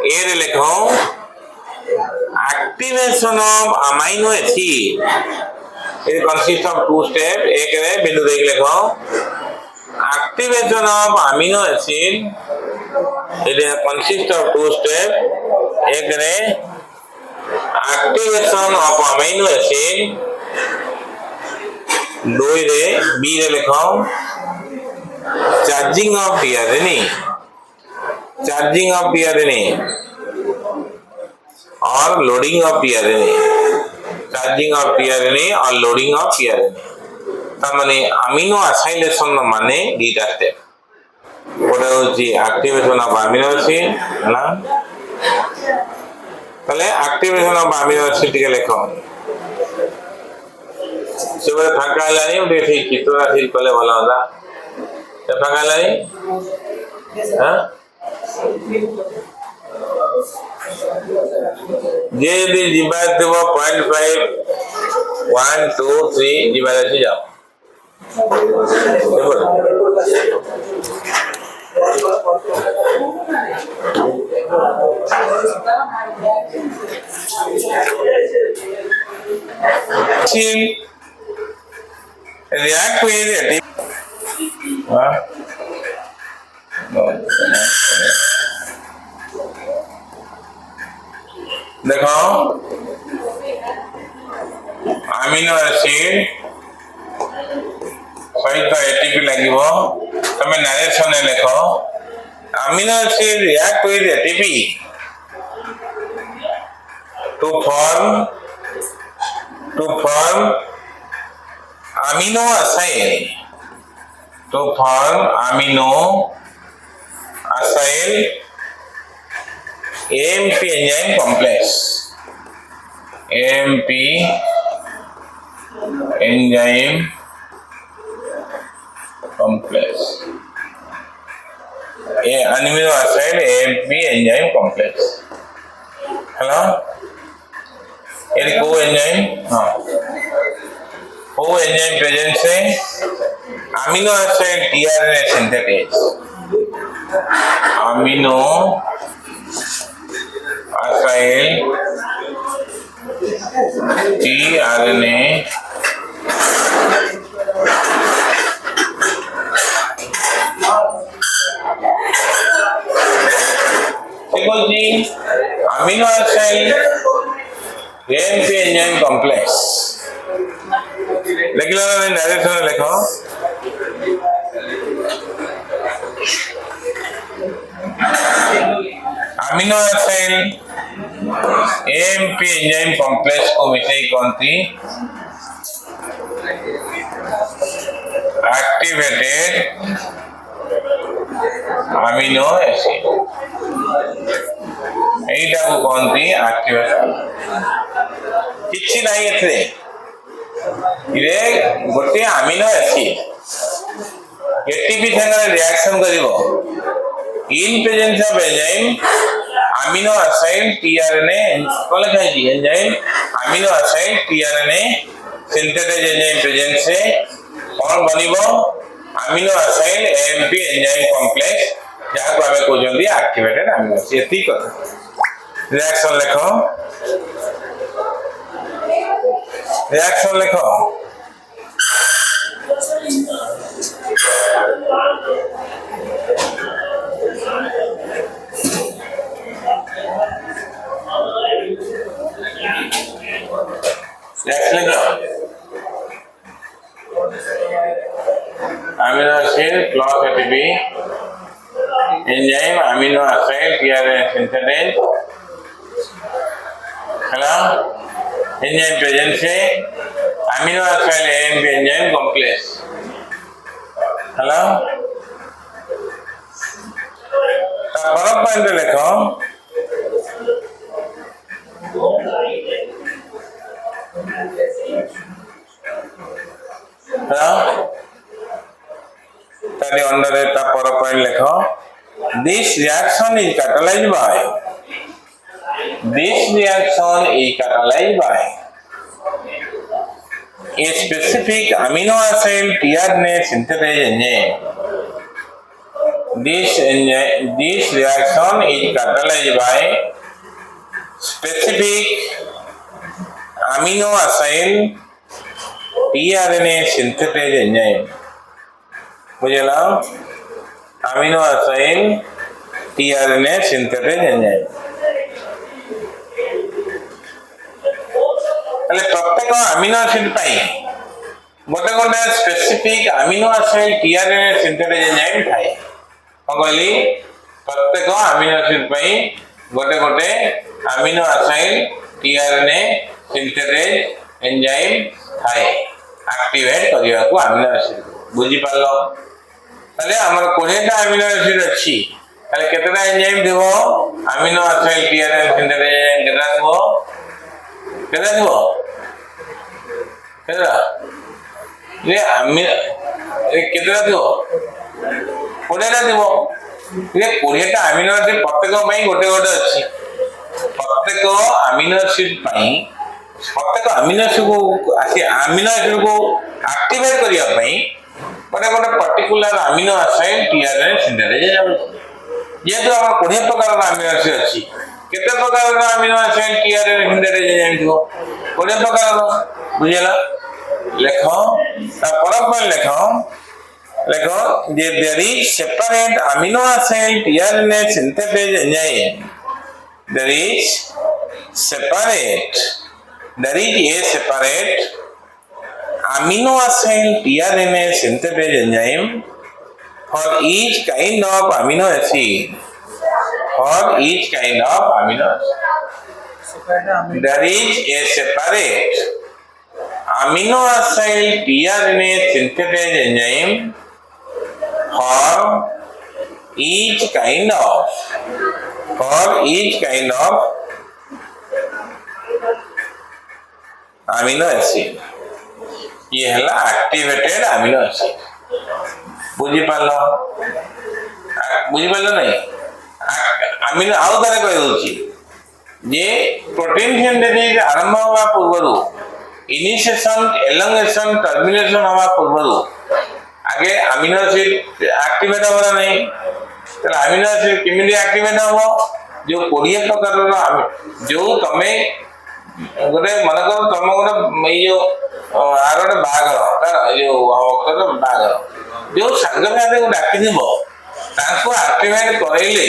ये लिखो activation of amino acid it consists of two steps एक रे बिंदु देख लिखो activation of amino acid it consists of two steps एक रे एक्टिवेशन ऑफ अमीनो एसिड दो रे बी रे लिखो चार्जिंग ऑफ टीआरएनए और लोडिंग ऑफ टीआरएनए और लोडिंग ऑफ टीआरएनए ता माने अमीनो असाइलेशन माने दीटा स्टेप गोटे होची एक्टिवेशन ऑफ अमीनो एसिड ना तले एक्टिवेशन ऑफ अमीनो एसिड के लिखो सेबरे फांका लानी उठे से चित्रा फिर कले भला होता ते फांका लानी हां जे दे जिबा देबो 0.5 1 2 3 जिबा से जाओ react with it देखो amino acid सहित ATP लगिवो तमे नरेशन लेख amino acid react with ATP to form amino acyl AMP enzyme complex AMP enzyme complex amino acid AMP enzyme complex hello ये coenzyme हाँ coenzyme presence है amino acid tRNA synthetase amino acid tRNA देखो जी amino acid AMP enzyme complex regular में narration लिखो amino acid AMP enzyme complex को विषय कौन थी activated amino acid एटा को कौन थी एक्टिवेटेड किछि नाही एथरे इरे गोटे अमीनो एसिड एटीपी संगे रिएक्शन करिवो in presence of enzyme amino acid tRNA कोन खाइजी enzyme amino acid tRNA synthetase enzyme presence से कौन बनिवो amino acid AMP enzyme complex जहां को हमें कहजंदी एक्टिवेटेड अमीनो एसिड एती कथा रिएक्शन लिखो amino acid plus ATP enzyme amino acid tRNA synthetases hello enzyme presence है amino acid AMP enzyme complex hello फर्क पॉइंट लिखो ताली अंडर ता फर्क पॉइंट लिखो this reaction is catalyzed by a specific amino acid tRNA synthetase enzyme. This reaction is catalyzed by specific amino acid tRNA synthetase enzyme. बुझला amino acid tRNA synthetase enzyme. তাহলে প্রত্যেক amino acid পাই গোটে গোটে specific amino acid tRNA synthetase enzyme থাকে কইলি প্রত্যেক amino acid পাই গোটে গোটে amino acid tRNA synthetase enzyme থাকে অ্যাক্টিভেট করিବାକୁ অ্যামিনো অ্যাসিড বুঝি পারলো তাহলে আমার 20টা অ্যামিনো অ্যাসিড আছে তাহলে কতটা এনজাইম দেব amino acid tRNA synthetase enzyme কতটা দেব কেদা দিব কেদা রে আমি কেদা দিব 20টা দিব রে 20টা अमीनो एसिड प्रत्येक पई गोटे गोटे अछि प्रत्येक अमीनो एसिड पई प्रत्येक अमीनो एसिड को एक्टिवेट करिया पई गोटे गोटे particular amino acid tRNA synthesise जाउ ये तो हम 20 प्रकार अमीनो एसिड अछि केते प्रकार अमीनो एसिड टीआरएनए सिंथेसाइज जाउ 20 प्रकार बुझला लेखो परम लेखो there is separate amino acid tRNA synthetase enzyme there is a separate amino acyl tRNA synthetase enzyme for each kind of amino acid. For each kind of amino acid. There is a separate amino acyl tRNA synthetase enzyme for each kind of amino acid. ये है activated amino acid बुझी पाल नहीं amino आउ तारे कह दूची जे protein synthesis आरंभ होगा पूर्व इनिशिएशन एलोंगेशन टर्मिनेशन होगा पूर्व आगे अमीनो एसिड एक्टिवेट होगा नहीं तो अमीनो एसिड केमिति एक्टिवेट हो जो 20 प्रकार जो तमे गोटे मन कर तुम गोटे यो आर गोटे बाघर जो भक्तर बाघर जो सांग साथी को डाकी एक्टिवेट करैले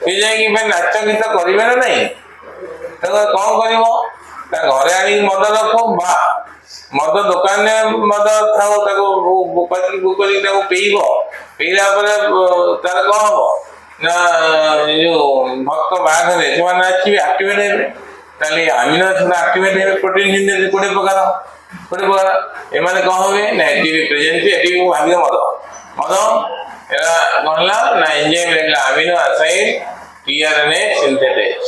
सी जाकि नाच गीत करेंगे ना नहीं तो कौन कर घरे आनी मद रख मद दुकान मद थाओ पीब पीला तार कौन हम ना जो भक्त बाघर से नाचे एक्टिवेट हे अमीनो एसिड एक्टिवेट हे प्रोटीन सिंथेसिस 20 प्रकार एमाने कौन होबे ना एटीपी प्रेजेंस एटीपी को भाग मद मद एला कहला ना एंजाइम लेखला amino acid tRNA synthetase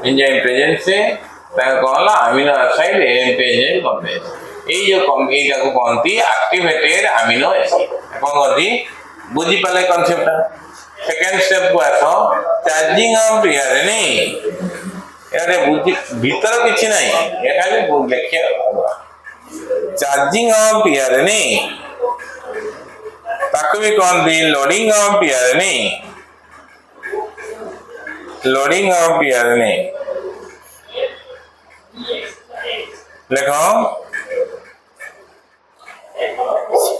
enzyme presence से ताको कहला amino acid AMP enzyme complex ए जो एटा को कहती एक्टिवेटेड अमीनो एसिड कौन कहती बुझी पाले कांसेप्ट सेकंड स्टेप को आसो चार्जिंग ऑफ tRNA यारे बुद्धि भीतर किछि नाही ए खाली लेख्या चार्जिंग ऑफ tRNA ताको भी कहती लोडिंग ऑफ tRNA लिखो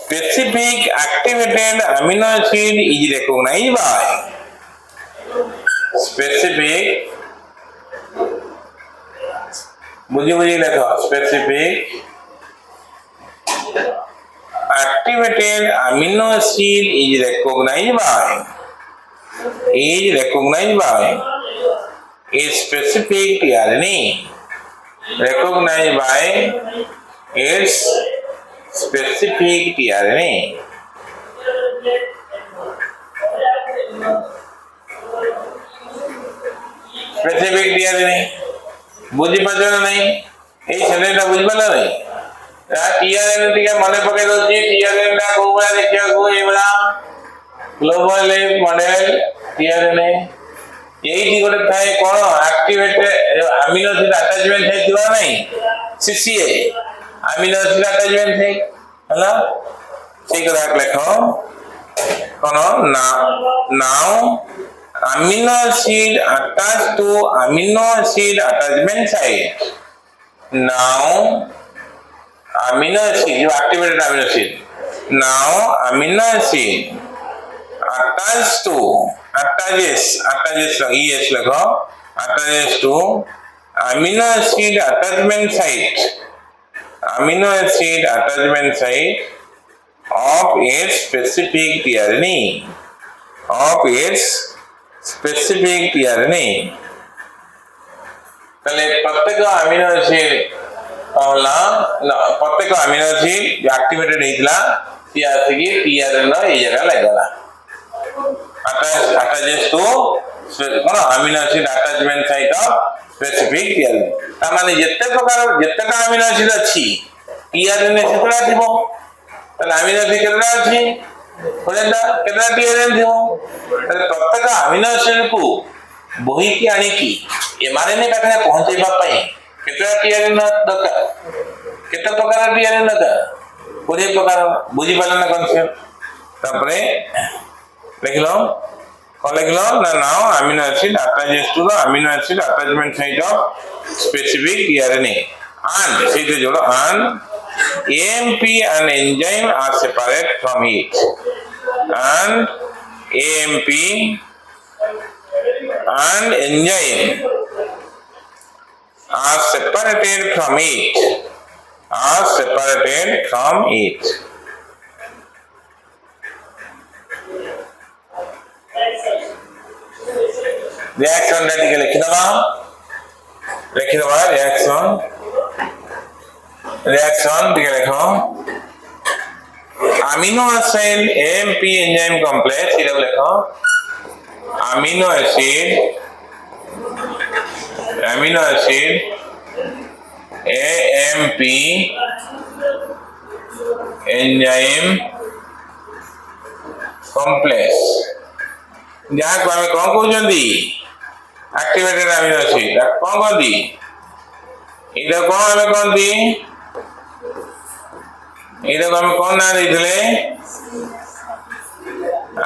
specific activated amino acid is recognized by specific बुझी लिखो specific activated amino acid is recognized by a specific tRNA recognized by its specific tRNA specific tRNA बुझी पाछो ना नहीं ए सेनेटा बुझी पाला नहीं tRNA टिके मने पके दोची tRNA टा को बड़ा देखिया को ए बड़ा ग्लोबल मॉडल tRNA यही गोटे थाए कौन एक्टिवेटेड अमीनो एसिड अटैचमेंट है थिबा नहीं CCA अमीनो एसिड अटैचमेंट है हला ठीक राख लेखो कौन now amino acid attach to amino acid attachment site now amino acid जो activated amino acid now amino acid attaches to attaches लगा attaches to amino acid attachment site of its specific tRNA तले प्रत्येक amino acid होला प्रत्येक amino acid activated हेतला ती आसी tRNA ए जगह लागला attaches to amino acid attachment site of specific tRNA तामाने जत्ते प्रकार जत्तेटा अमीनो एसिड अछि tRNA सेतरा थिबो तले अमीनो एसिड केतरा अछि होलेंदा केतरा tRNA थिबो तले प्रत्येक अमीनो एसिड को बोही की आनी की mRNA पाखे पहुंचैबा पई केतरा tRNA दरकार केते प्रकार tRNA दरकार 20 प्रकार बुझी पालना कॉन्सेप्ट तापरे लिख लो ना now amino acid attaches to the amino acid attachment site of specific tRNA and सीधे जोड़ो and AMP and enzyme are separate from it and AMP and enzyme are separated from it are separated from it. Reaction that you reaction amino acid AMP enzyme complex amino acid AMP enzyme complex जहाँ को आमे कौन कहउछंदी activated amino acid कौन कहती इधर कौन आमे कहती इधर को आमे कौन ना देथिले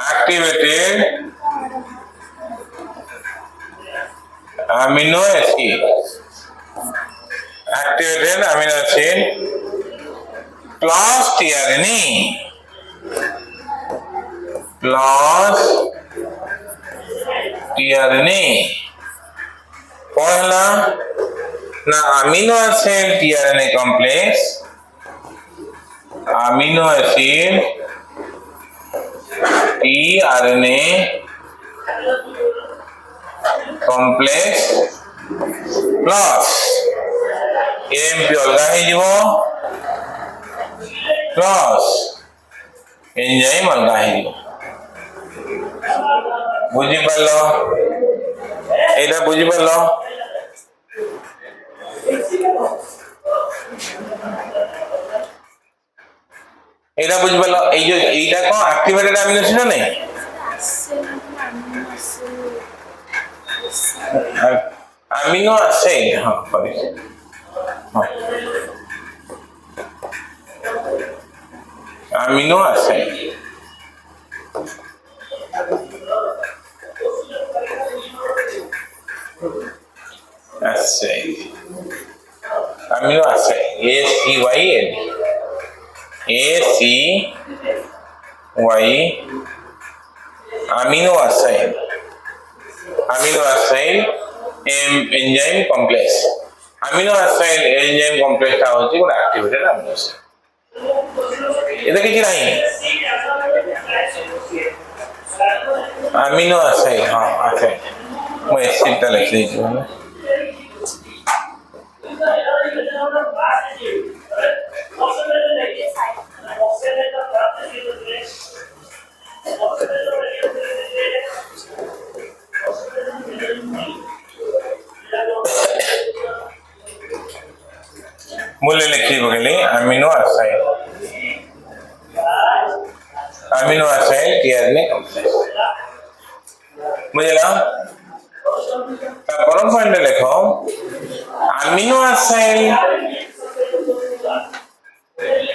activated amino acid plus tRNA पहला ना amino acid tRNA complex amino acid tRNA complex plus AMP अलगा ही जीवो plus एंजाइम अलगा ही जीवो बुझी पालो एटा बुझी पालो एटा बुझी पालो ए जो एटा को एक्टिवेटेड अमीनो एसिड नहीं अमीनो एसिड हां sorry amino acid amino acid ACY amino acid enzyme complex amino acid enzyme complex ता होची कोन एक्टिवेटेड अमीनो एसिड एदा किछि नाही अमीनो एसिड हां एसिड मैं एसिड ता लिख देछु ना मूल्य लिखी बगले अमीनो एसिड tRNA complex बुझला परम पॉइंट लिखो amino acid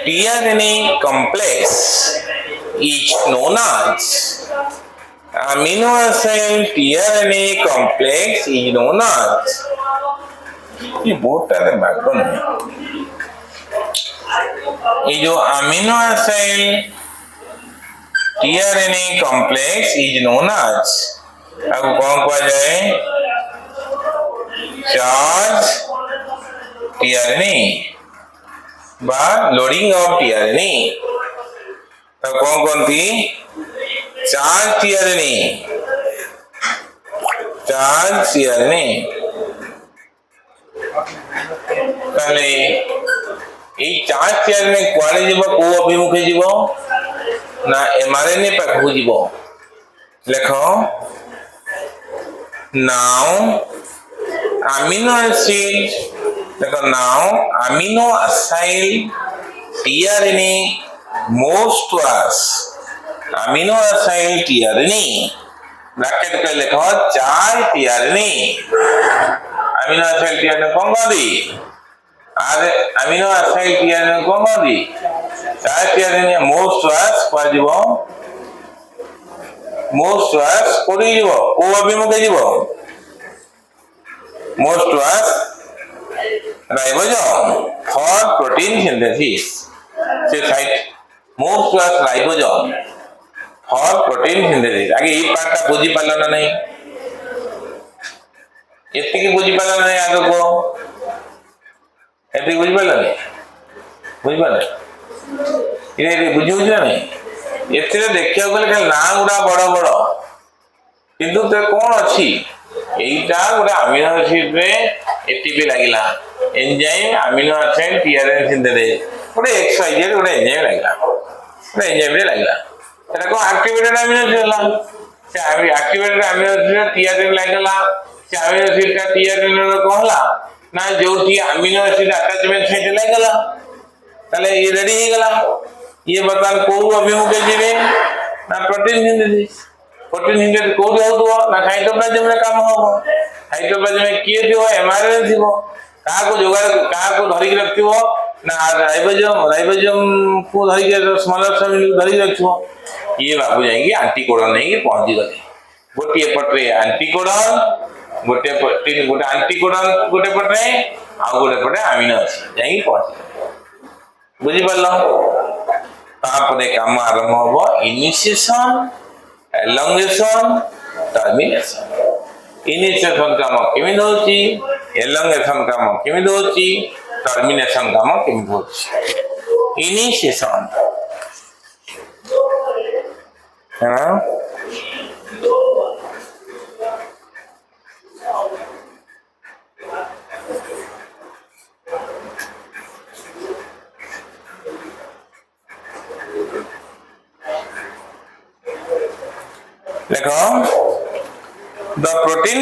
tRNA complex is known as amino acid tRNA complex is known as ये बहुत तरह बैकग्राउंड है ये जो amino acid tRNA complex is known as अब कौन कहा जाए चार्ज tRNA बा लोडिंग ऑफ tRNA तो कौन थी चार्ज tRNA ताले ए चार्ज tRNA कुआडे जीवो को अभिमुखे जीवो ना mRNA पाखु जीवो लेखो नाउ अमीनो एसिड देखो now amino acid tRNA moves towards amino acid tRNA bracket पे लिखो charge tRNA amino acid tRNA कौन दी आरे अमीनो एसिड tRNA कौन the charge tRNA moves towards पर जीवो moves towards कोडी जीवो को अभिमुखे जीवो moves towards ribosome for protein synthesis से site moves towards ribosome for protein synthesis आगे ये पार्ट ता बुझी पालो ना नहीं एति की बुझी पालो ना आगे को एति बुझी पालो नहीं बुझिपारे ये बुझी ना नहीं एथिरे देखिया गले खाली ना गुडा बड़ बड़ किंतु ते कौन अच्छी एटा गोटे अमीनो एसिड रे एटीपी लागिला enzyme amino acid TRN synthesis गोटे एक्सवाइजेड गोटे एंजाइम लागिला गोटे एंजाइम रे लागिला एटा को एक्टिवेटेड अमीनो एसिड ला से एक्टिवेटेड अमीनो एसिड टीआरएन लागला से अमीनो एसिड का टीआरएन रो कहला ना जोठी अमीनो एसिड अटैचमेंट साइट लागला ताले ये रेडी हो गला ये बर्तमान को अभिमुखे जीवे ना प्रोटीन सिंथेसिस प्रोटीन सिंथेसिस को होतो ना साइटोप्लाज्म रे काम हो साइटोप्लाज्म में किए थियो एमआरएनए थियो का को जोगा का को धरि के रखथियो ना राइबोसोम को धरि के स्मॉलर सेल धरि रखथियो ये बाबू जाएंगे एंटीकोडन नहीं कि पहुंची गले गोटे पटरे एंटीकोडन गोटे प्रोटीन गोटे एंटीकोडन गोटे पटरे आ गोटे पटे अमीनो एसिड जाएंगे पहुंची बुझी पारल तापरे काम आरंभ हो इनिशिएशन एलोंगेशन टर्मिनेशन इनिशिएशन काम केमिति होची एलोंगेशन काम केमिति होची टर्मिनेशन काम केमिति होची इनिशिएशन हां देखो the protein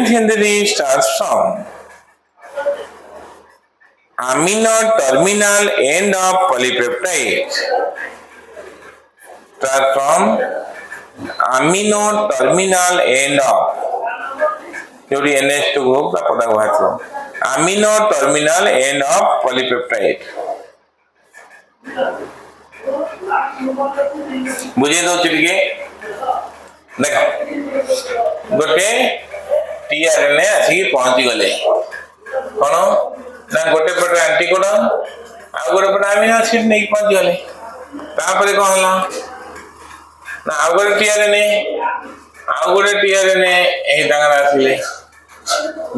synthesis starts from amino terminal end of polypeptide starts from amino terminal end of जोड़ी NH2 ग्रुप का पता हुआ था amino terminal end of polypeptide बुझे दो चिटके देखो गोटे टीआरएनए आसी पहुंची गले कोन ना गोटे पटे एंटीकोडन आ गोटे पटे अमीनो एसिड नहीं पहुंची गले तापरे कोन हला ना आ गोटे टीआरएनए एही तांगर आसीले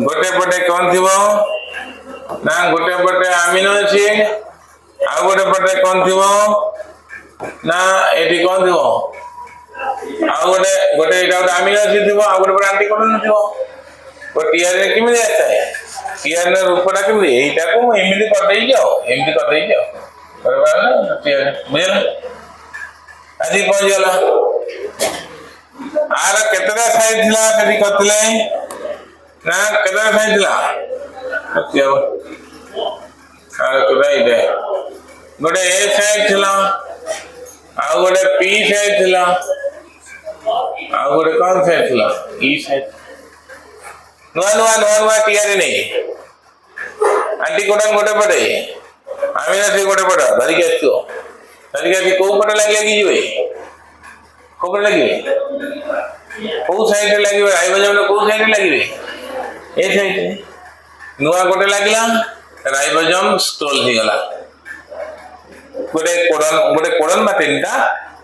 गोटे पटे कौन थिबो ना गोटे पटे अमीनो एसिड आ गोटे पटे कौन थिबो ना एटी कौन थिबो आ गोटे एटा अमीनो एसिड थिबो आ गोटे पटे एंटीकोडन थिबो तो टीआरएन किमि आता है टीआरएन रूपटा किमि एटा को एमिति कर देई जाओ बराबर ना टीआरएन बुझला आदि पहुंच गला आर केतरा साइड थिला कदी करतले ना केतरा साइड थिला क्या आर कोदाई दे गोटे ए साइड थिला आ गोटे पी साइड थिला आ गोटे कौन साइड थिला ई साइड नुआ टीआरएन एंटीकोडन गोटे पटे अमीनो एसिड गोटे पटे धरि के आछो को पटे लागि जिवे को पटे लागि को साइड रे लागि राइबोसोम रे को साइड रे लागि ए साइड नुआ गोटे लागिला राइबोसोम स्टॉल हो गला गोटे कोडन बा तीनटा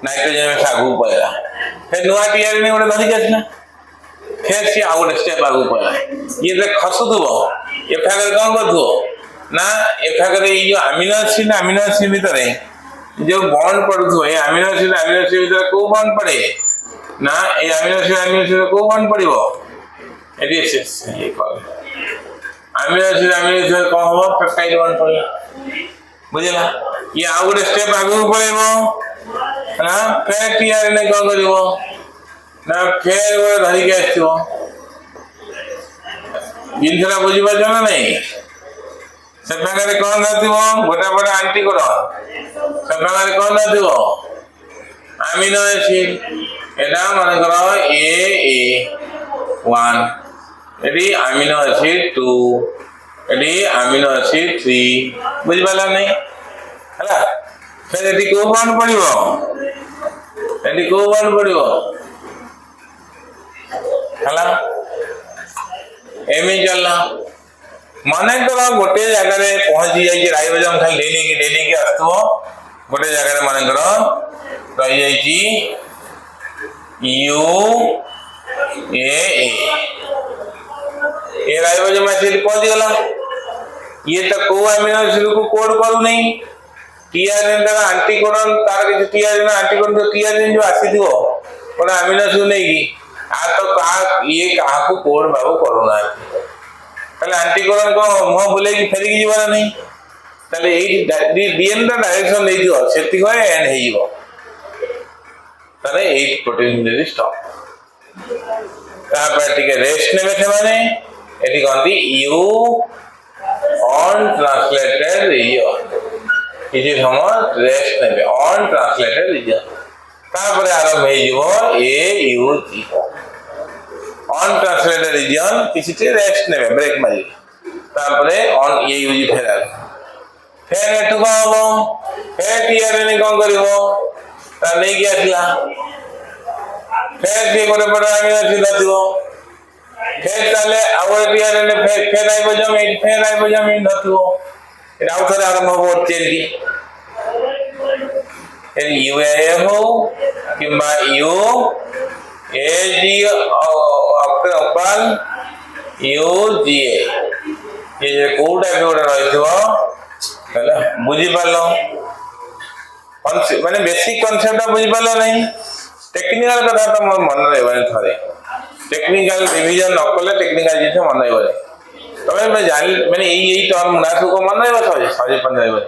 नाइट्रोजन में आगु पळला हे नुआ टीआरएन गोटे धरि के आछला फिर से आउ गोटे स्टेप आगु पळला ये जे खसुदबो एफागर कौन करथो ना एफागर ये जो अमीनो एसिड भीतर जो बॉन्ड पड़थो ए अमीनो एसिड भीतर को बॉन्ड पड़े ना ए अमीनो एसिड को बॉन्ड पड़िबो एडी ये कॉल अमीनो एसिड को हो पेप्टाइड बॉन्ड पड़ला बुझला ये आउ गोटे स्टेप आगु पळेबो ना फिर टीआरएन को करबो ना फिर वो धरि के आछो जिनसरा बुझी पाछ ना नहीं से प्रकार कौन रहथिबो गोटा बड़ा एंटीकोडन से प्रकार कौन रहथिबो अमीनो एसिड एटा मन करो A1 add amino acid 2 add amino acid 3 बुझी पाला नहीं हला फिर एडी को बॉन्ड पड़िबो हला एमी चलना माने करो गोटे जगह रे पहुंची जाई कि राइबोसोम खाली डेली के आथो गोटे जगह रे माने करो रही जाई कि ये राइबोसोम एसिड पहुंच गला ये तो को अमीनो एसिड को कोड करू नहीं टीआरएन का एंटीकोडन तार के टीआरएन एंटीकोडन तो टीआरएन जो आसी दियो कोन अमीनो एसिड नहीं की आ तो का ये कहा को कोड बाबू करूना ताले एंटीकोडन को मुंह बुले की फेरी की जीवन नहीं ताले ए डीएनए डायरेक्शन नहीं दियो सेति को एंड हे जीवो ताले 8 प्रोटीन दे स्टॉप ता पर टिके रेस्ट नेबे से माने एटी कोनती यू ऑन ट्रांसलेटेड रीजन किसी समय रेस्ट नेबे ऑन ट्रांसलेटेड रीजन तापर आरंभ हे जीवो A U G untranslated region किसी से रेस्ट नेबे ब्रेक मारी तापरे ऑन ए यू जी फेराल फेर एटु का हो फेर टीआरएन कोन करिवो ता नै कि आखला फेर जे गोटे पड़ा आमी अछि नथिवो फेर ताले आवर टीआरएन फेर राइबोसोम नथिवो एटा आउथरे आरंभ हो चेंजी एन यूए हो किंबा यू एजी अक्टोपल यूजीए ये जे कोडा कोडा रहिथो हैला बुझी पालो माने बेसिक कांसेप्ट बुझी पालो नहीं टेक्निकल कथा तो मोर मन रहबे थरे टेक्निकल रिवीजन न कले टेक्निकल जिथे मन रहबे तबे मैं जान माने एई टर्म ना को मन रहबे थरे सजे पन रहबे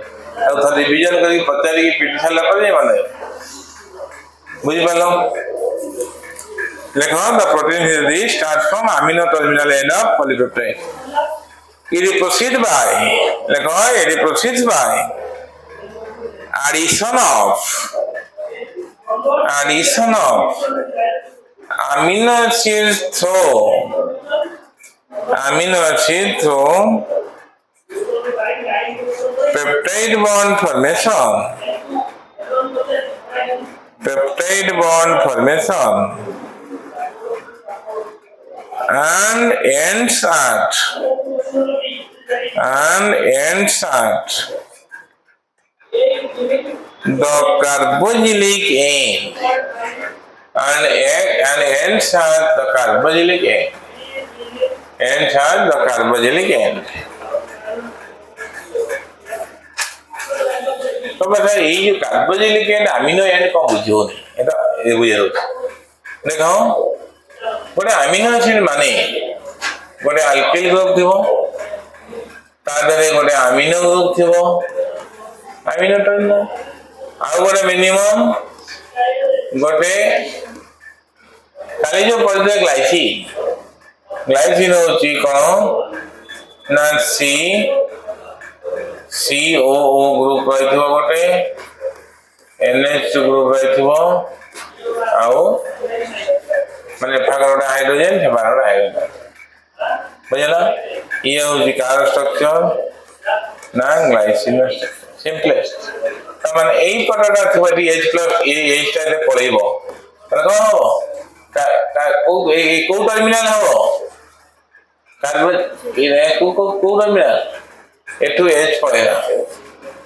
आ थरे रिवीजन करी पचारी की पिटिशन ला पर मन रहबे बुझी पालो लेखो the protein is starts from amino terminal end of polypeptide it proceeds by lekho it proceeds by addition of amino acid through peptide bond formation and ends at the carboxylic end and ends at the carboxylic end तो बता ये जो carboxylic and amino and को बुझो नहीं एटा ए बुझो देखो गोटे अमीनो एसिड माने गोटे अल्किल ग्रुप थिबो तादरे गोटे अमीनो ग्रुप थिबो अमीनो टर्मिनल आ गोटे मिनिमम गोटे खाली जो पड़े ग्लाइसिन होची कोन ना COO ग्रुप रहिथिबो गोटे NH2 ग्रुप रहिथिबो आउ माने फागरोटा हाइड्रोजन है बारोटा हाइड्रोजन बुझला ये होची कार स्ट्रक्चर ना ग्लाइसिन सिंपलेस्ट त माने एई पटटा थबटी H+ टा रे पड़ेबो त कोन हो को टर्मिनल हो कार्बन ये को टर्मिनल एटू H पड़ेगा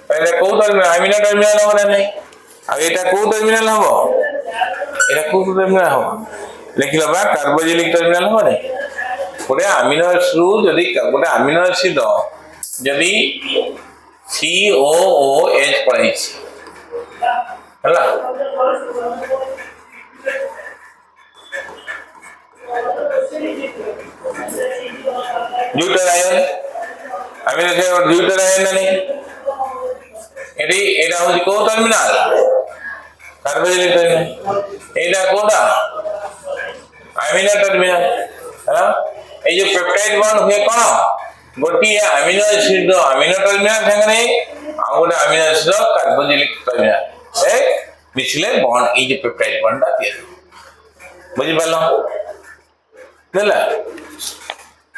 पहले को टर्मिनल अमीनो टर्मिनल हो नहीं अब एटा को टर्मिनल हो एटा को टर्मिनल हो लिखिला बा कार्बोक्सिलिक टर्मिनल हो नहीं गोटे अमीनो एसिड जदी गोटे अमीनो एसिड जदी COOH पड़ाइछि हला neutral ion amino acid neutral ion नहीं एडी एटा हो को टर्मिनल कार्बोक्सिलिक टर्मिनल एटा कोडा अमीनो टर्मिनल है ए जो पेप्टाइड बॉन्ड हुए कोन गोटी अमीनो एसिड अमीनो टर्मिनल संगे आ गोटे अमीनो एसिड कार्बोक्सिलिक टर्मिनल ए मिसले बॉन्ड ए जो पेप्टाइड बॉन्ड दा बुझी पालो देला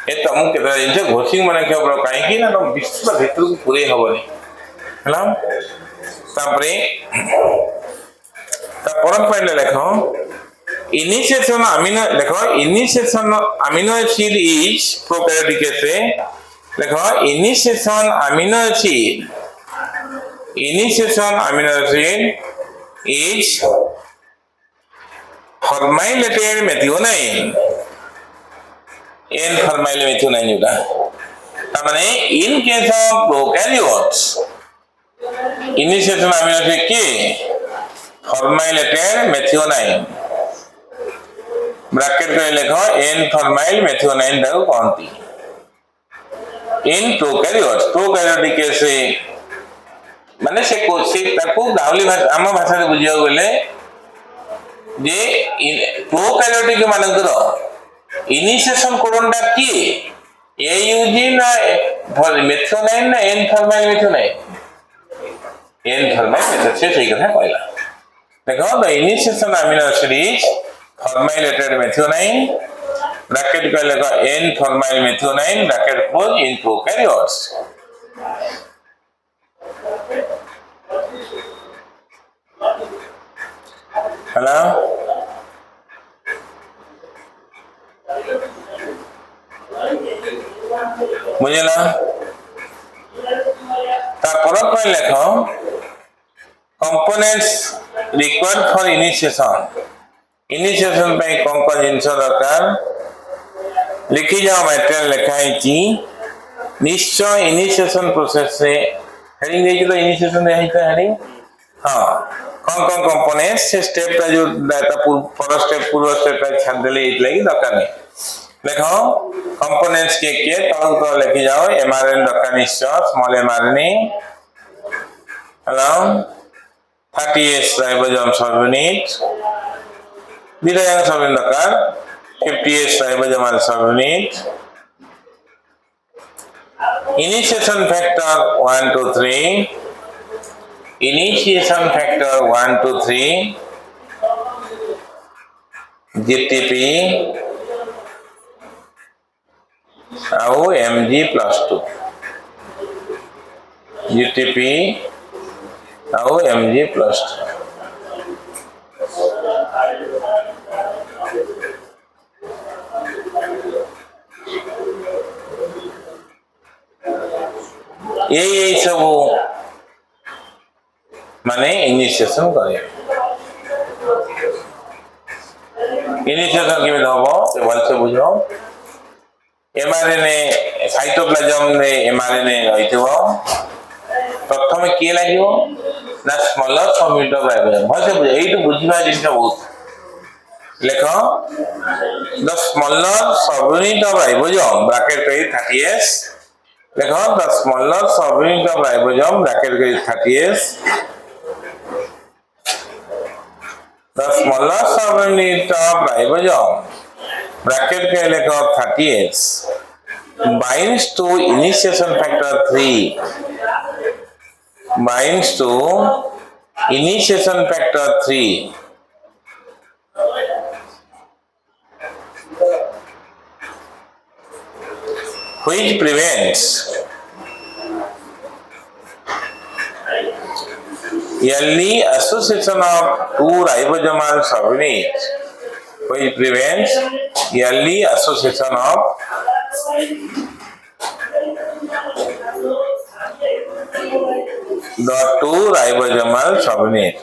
ए तमु केता जिनसे घोषिंग माने के बरो काई की ना तो विश्व भीतर को पूरे हबनी हला तापरे ता परम पॉइंट लिखो इनिशिएशन अमीनो देखो initiation amino acid is prokaryotic से देखो initiation amino acid is formylated methionine N formyl methionine जोटा माने in case of prokaryotes initiation amino acid के फॉर्माइलेटेड मेथिओनाइन ब्रैकेट में लिखो एन फॉर्माइल मेथिओनाइन दाउ कहती इन प्रोकैरियोटिक केस माने से ताको गावली भाषा आम भाषा रे बुझिया गले जे प्रोकैरियोटिक मानकर इनिशिएशन कोडनटा की एयूजी ना मेथिओनाइन ना N formyl methionine N formyl methionine से सही कथा कहला देखो the initiation amino acid is formylated methionine bracket का लगा N formyl methionine bracket close in prokaryotes हेलो मुझे ना तापर कोन लिखो कंपोनेंट्स रिक्वायर्ड फॉर इनिशिएशन पे कौन कौन जिनस दरकार लिखी जाओ मटेरियल लिखाई निश्चय इनिशिएशन प्रोसेस से हेडिंग दे तो इनिशिएशन दे हेडिंग हां कौन कौन कंपोनेंट्स से स्टेप का जो डाटा फर्स्ट स्टेप पूर्व स्टेप का छाड़ देले इतलाई दरकार नहीं लिखो कंपोनेंट्स के तो लिखी जाओ एमआरएन दरकार निश्चय small mRNA hello 30S ribosome सब यूनिट दिया सब दरकार 50S राइबोसोमल सब unit initiation factor 1 to 3 initiation factor 1 to 3 GTP ଆଉ mg plus 2 GTP ଆଉ mg plus 2 यही सब माने इनिशिएशन करे इनिशिएशन केमे होबो से भल से बुझो एमआरएनए साइटोप्लाज्म रे एमआरएनए रहितबो प्रथम के लागियो ना स्मॉलर सबयूनिट ऑफ राइबोसोम भल से बुझो एई तो बुझिबा जिनका बहुत लेखो the smaller subunit of ribosome bracket पे 30S देखो the smaller subunit of ribosome bracket के 30S the smaller subunit of ribosome bracket के लिखो 30S binds to initiation factor 3 binds to initiation factor 3 which prevents early association of two ribosomal subunits which prevents early association of the two ribosomal subunits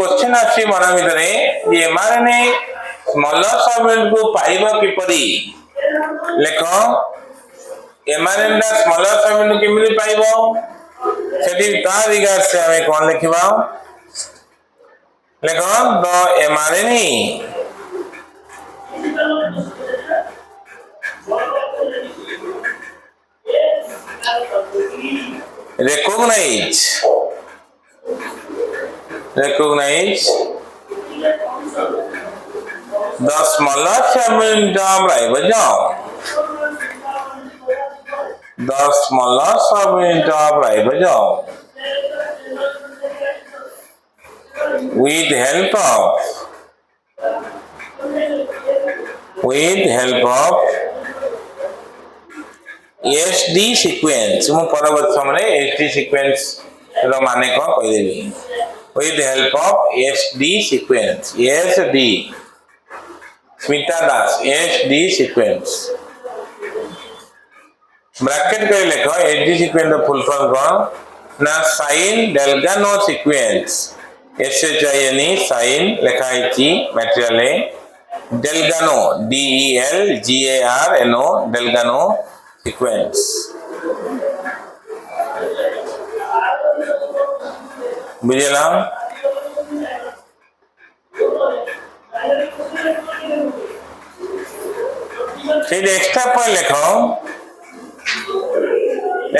question आसी मन भितर mRNA smaller subunit को पाइबा किपरि लेख mRNA smaller subunit केमिति पाइबो सेठी ता regard से हमें कौन लिखिबा लेख the mRNA recognize the smaller subunit of ribosome the smaller subunit of ribosome with help of SD sequence मु परवर्ती समय SD sequence रो माने को कहि देबी with the help of SD sequence SD Smita Das SD sequence bracket के लिखो SD sequence full form कौन ना साइन डेल्गानो सीक्वेंस SHINE साइन लिखाई मटेरियल डेल्गानो DELGARNO डेल्गानो सीक्वेंस बुझेला एक्स्ट्रा पॉइंट लिखो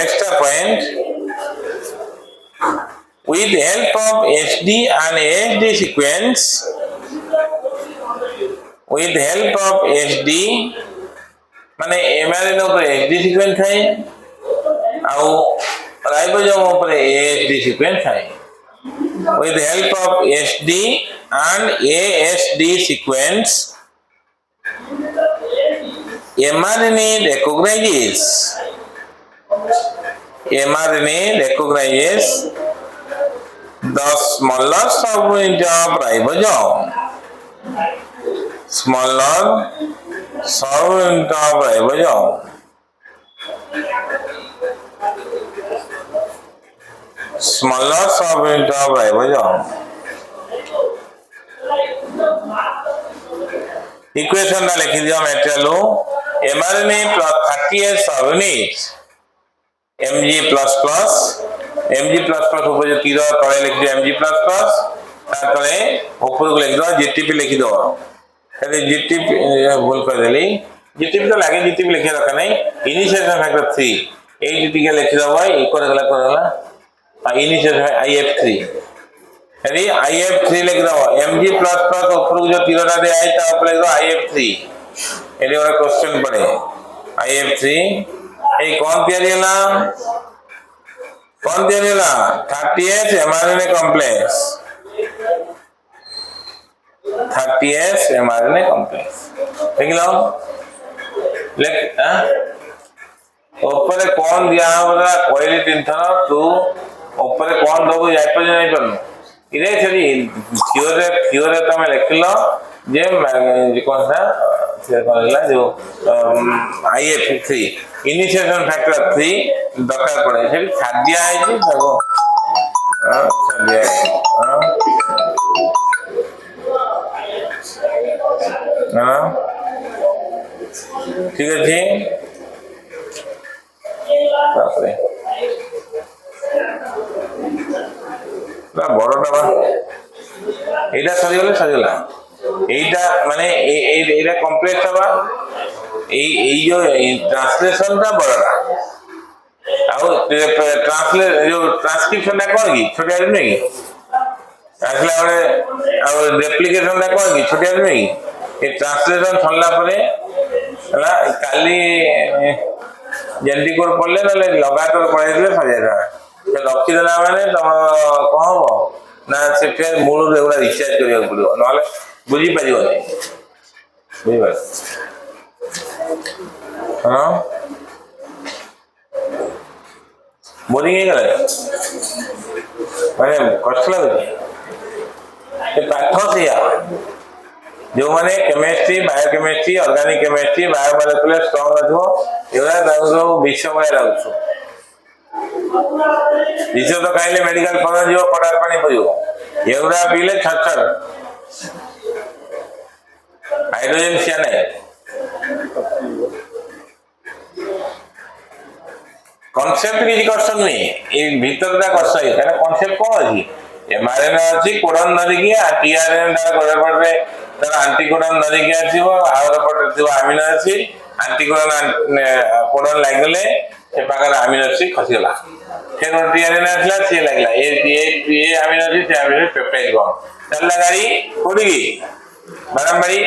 extra point with help of HD and AHD sequence with help of HD माने mRNA ऊपर HD sequence है आउ राइबोसोम ऊपर AHD sequence है with help of HD and ASD sequence mRNA recognizes the smaller subunit of ribosome smaller subunit of ribosome smaller subunit of ribosome equation टा लिखि दियो material mRNA plus 38 subunits mg plus plus ऊपर जो तीर तले लिख दियो mg plus plus तारे ऊपर को लिख दो GTP लिख दो खाली GTP भूल कर देली GTP तो लागे GTP लिखे रखा नहीं इनिशिएशन फैक्टर 3 ए GTP के लिख दो भाई इक्वल करला इनिशिएशन IF3 यदि IF3 लिख दो mg plus plus ऊपर को जो तीरटा दे आई ता ऊपर लिख दो IF3 यदि और क्वेश्चन पड़े IF3 ए कौन तैयारी ला 30s mRNA complex 30s mRNA complex देख लो लिख ऊपर कौन दिया होगा कोई तीन थर तू ऊपर कौन दो जाई पर नहीं पर इरे छरी थियोरी तमे लिख लो जे कौन सा कहला जो IF3 इनिशिएशन फैक्टर 3 दरकार पड़े छे खाद्य है जी देखो खाद्य हां ठीक है जी तापरे ना बड़टा बा एटा सरिगला এইটা মানে এইটা কমপ্লেক্স হবা এই जो ट्रांसलेशन টা বড়রা ଆଉ ट्रांसलेट जो ट्रांसक्रिप्शन টা কোন কি ছোট আছে নাকি আসলে আমরা আর রেপ্লিকেশন টা কোন কি ছোট আছে নাকি এই ট্রান্সলেশন সরলা পরে হলা কালি জলদি করে পড়লে নালে লাগাতার পড়াই দিলে সজাইরা তো লক্ষি দেলা মানে তখন কোন হবো না সে ফের মূল রেগুলা রিচার্জ করিয়া পড়িব নালে बुझी पारियो नहीं बुझी पार हां बोरिंग हे गले माने कष्ट लागे ए पाठ से या जो माने chemistry biochemistry organic chemistry biomolecular strong रहबो एवरा दाउ विश्वमय रहउछु विश्व तो काइले मेडिकल पढ़ा जो पढ़ार पानी पड़ियो एवरा पीले छछर हाइड्रोजन साइनाइड कॉन्सेप्ट की क्वेश्चन नहीं ए भीतरटा कष्ट है कारण कॉन्सेप्ट कोन अछि एमआरएनए अछि कोडन नदी की टीआरएनए दा कोडर पड़े तर एंटीकोडन नदी की आछिबो आवर पटे थिबो अमीनो एसिड एंटीकोडन कोडन लागले ए पाकर अमीनो एसिड खसी गला फेर टीआरएनए आछला से लागला ए अमीनो एसिड से अमीनो पेप्टाइड बॉन्ड चलला गाड़ी कोडी की बराबरी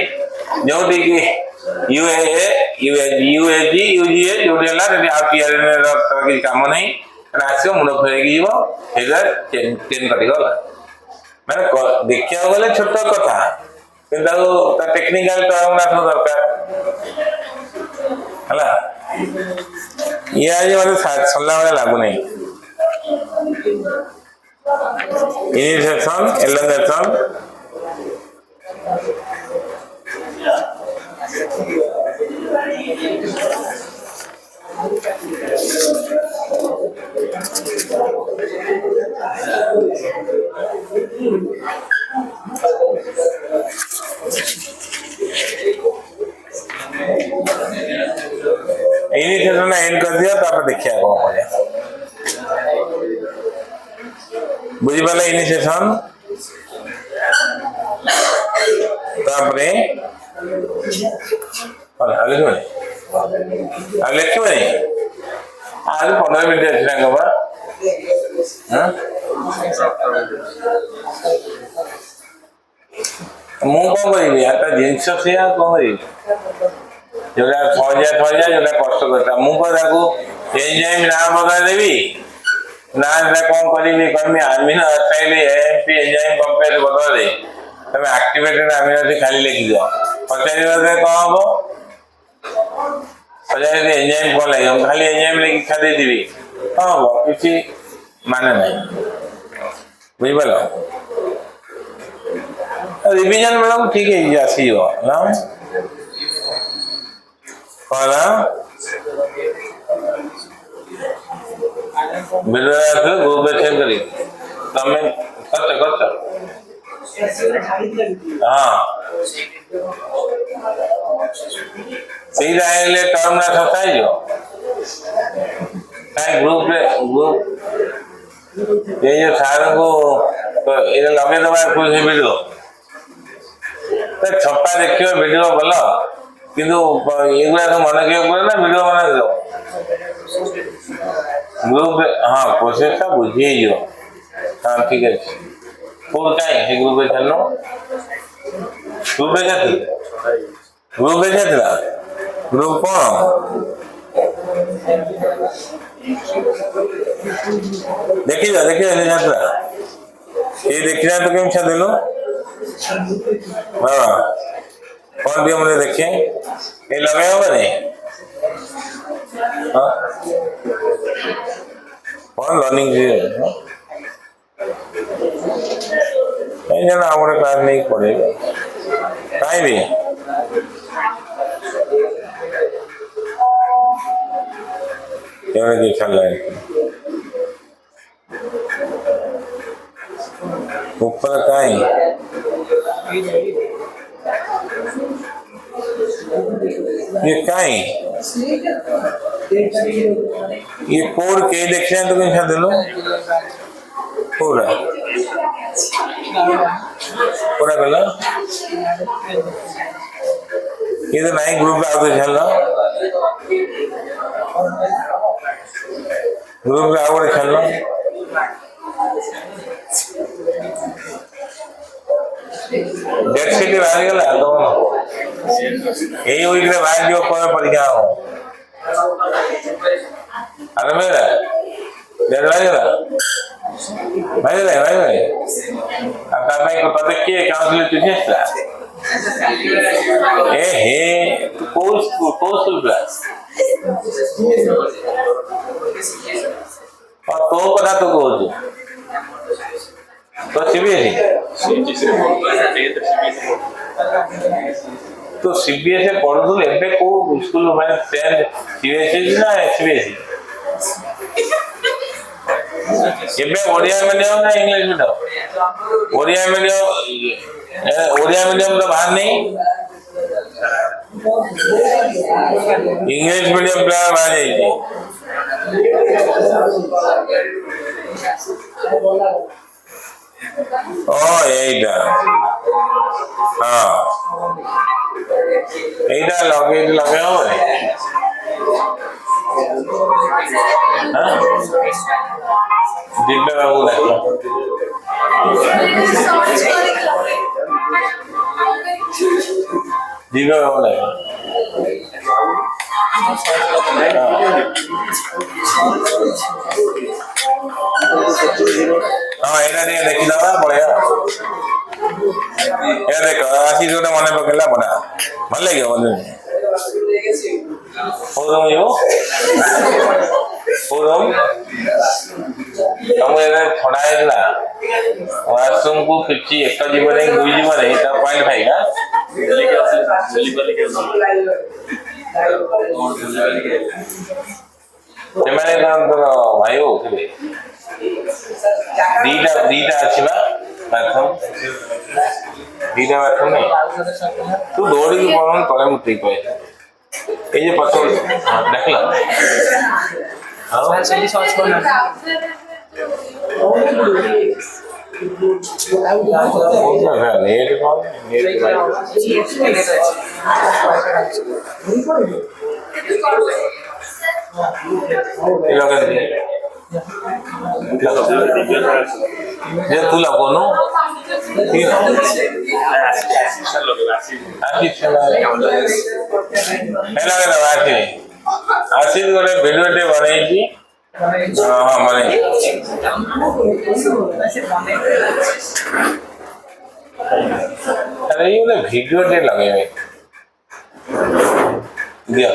जो देखिए UAA UAG UGA जो देला रे आ टीआरएनए र तरह की काम नहीं रासियो मुंड फेगी जीवो हेगर 10 कटि गला माने देखिया गले छोट कथा किंतु ता टेक्निकल तो हमरा तो दरकार हला ये आज माने सल्ला वाला लागू नहीं इनिशिएशन एलिमिनेशन इनिशिएशन एंड कर दिया तापर देखिए कौन करिया बुझी पाले इनिशिएशन तापरे लिखिबे आज 15 मिनिट अछि ना गबा हां मु कोन करिबी आता जिंस से कोन करिबी जोरा थजा जोरा कष्ट करता मु को ताको एंजाइम ना बगा देबी ना ना कोन करिबी कमी amino acid AMP enzyme compare बदल दे तमे एक्टिवेटेड अमीनो एसिड खाली लिखि दियो पचारि बदे कोन हो पचारि एंजाइम कोन लागे हम खाली एंजाइम लिखि खाली देबी हां हो किछि माने नहीं बुझि पालो रिवीजन मतलब ठीक है आसी हो ना कला बिरला गोबे चेक करी तमे करत हां सही रहले टर्म ना सताई जो काई ग्रुप ये जो सार को तो ये लगे दबा कुछ वीडियो तो छप्पा देखियो वीडियो भलो किंतु एगुला तो मन के ऊपर ना वीडियो बना दो ग्रुप हां प्रोसेस का बुझिए जो हां ठीक है फुल टाइम हे ग्रुप में चलनो ग्रुप में जाते ग्रुप कौन देखिए ले जाता ये देखना तो केम छा देलो हां कौन भी हमने देखे ये लगे होगा नहीं हाँ कौन लर्निंग नहीं जाना हमारे क्लास नहीं पढ़ेगा कहीं भी क्या देखा लाए ऊपर कहीं ये कहीं ये कोड के देखने तो कहीं शायद लो पूरा गला ये तो नई ग्रुप में आते चलना ग्रुप में आगे चलना डेट शीट बाहर गला तो यही वीक रे बाहर जो कोई परीक्षा हो अरे मेरा डेट लागेला भाई आता भाई को पता किए काउंसलर तुझे ए हे कोर्स क्लास और तो कथा तो कहू तो सीबीएसई पढ़ु एबे को स्कूल माने सीबीएसई ना सीबीएसई एबे ओडिया मीडियम ना इंग्लिश मीडियम ओडिया मीडियम तो बाहर नहीं इंग्लिश मीडियम प्लान बाहर जाइए ओ एटा हां एटा लगे हो हां दिब्बे बाबू लागलो दिब्बे बाबू लागलो हाँ एटा देखी दबा बढ़िया ये देखो आशी जोटा मन पकेला बड़ा भल लगे मन होरम यो होरम हम एने थोड़ा हैला वासुम को किछि एक जीवन एक दुई जीवन है ता 0.5 हां ସେମାନେ ତାଙ୍କର ଭାଇ ବୋଉଥିଲେ ଦିଟା ଅଛି ବା ବାଥରୁମ ଦିଟା ବାଥରୁମ ନାଇଁ ତୁ ଦୌଡ଼ିକି ପଳଉନୁ ତଳେ ମୁତିକି ପଳେଇ ଏଇ ଯେ ପଛ ଦେଖିଲ ଆଉ ନେଟ୍ କଣ तू लगोनु आशीष गोटे भिडियो टे बनई हाँ बन अरे ये गोटे भिडियो टे लगे दिया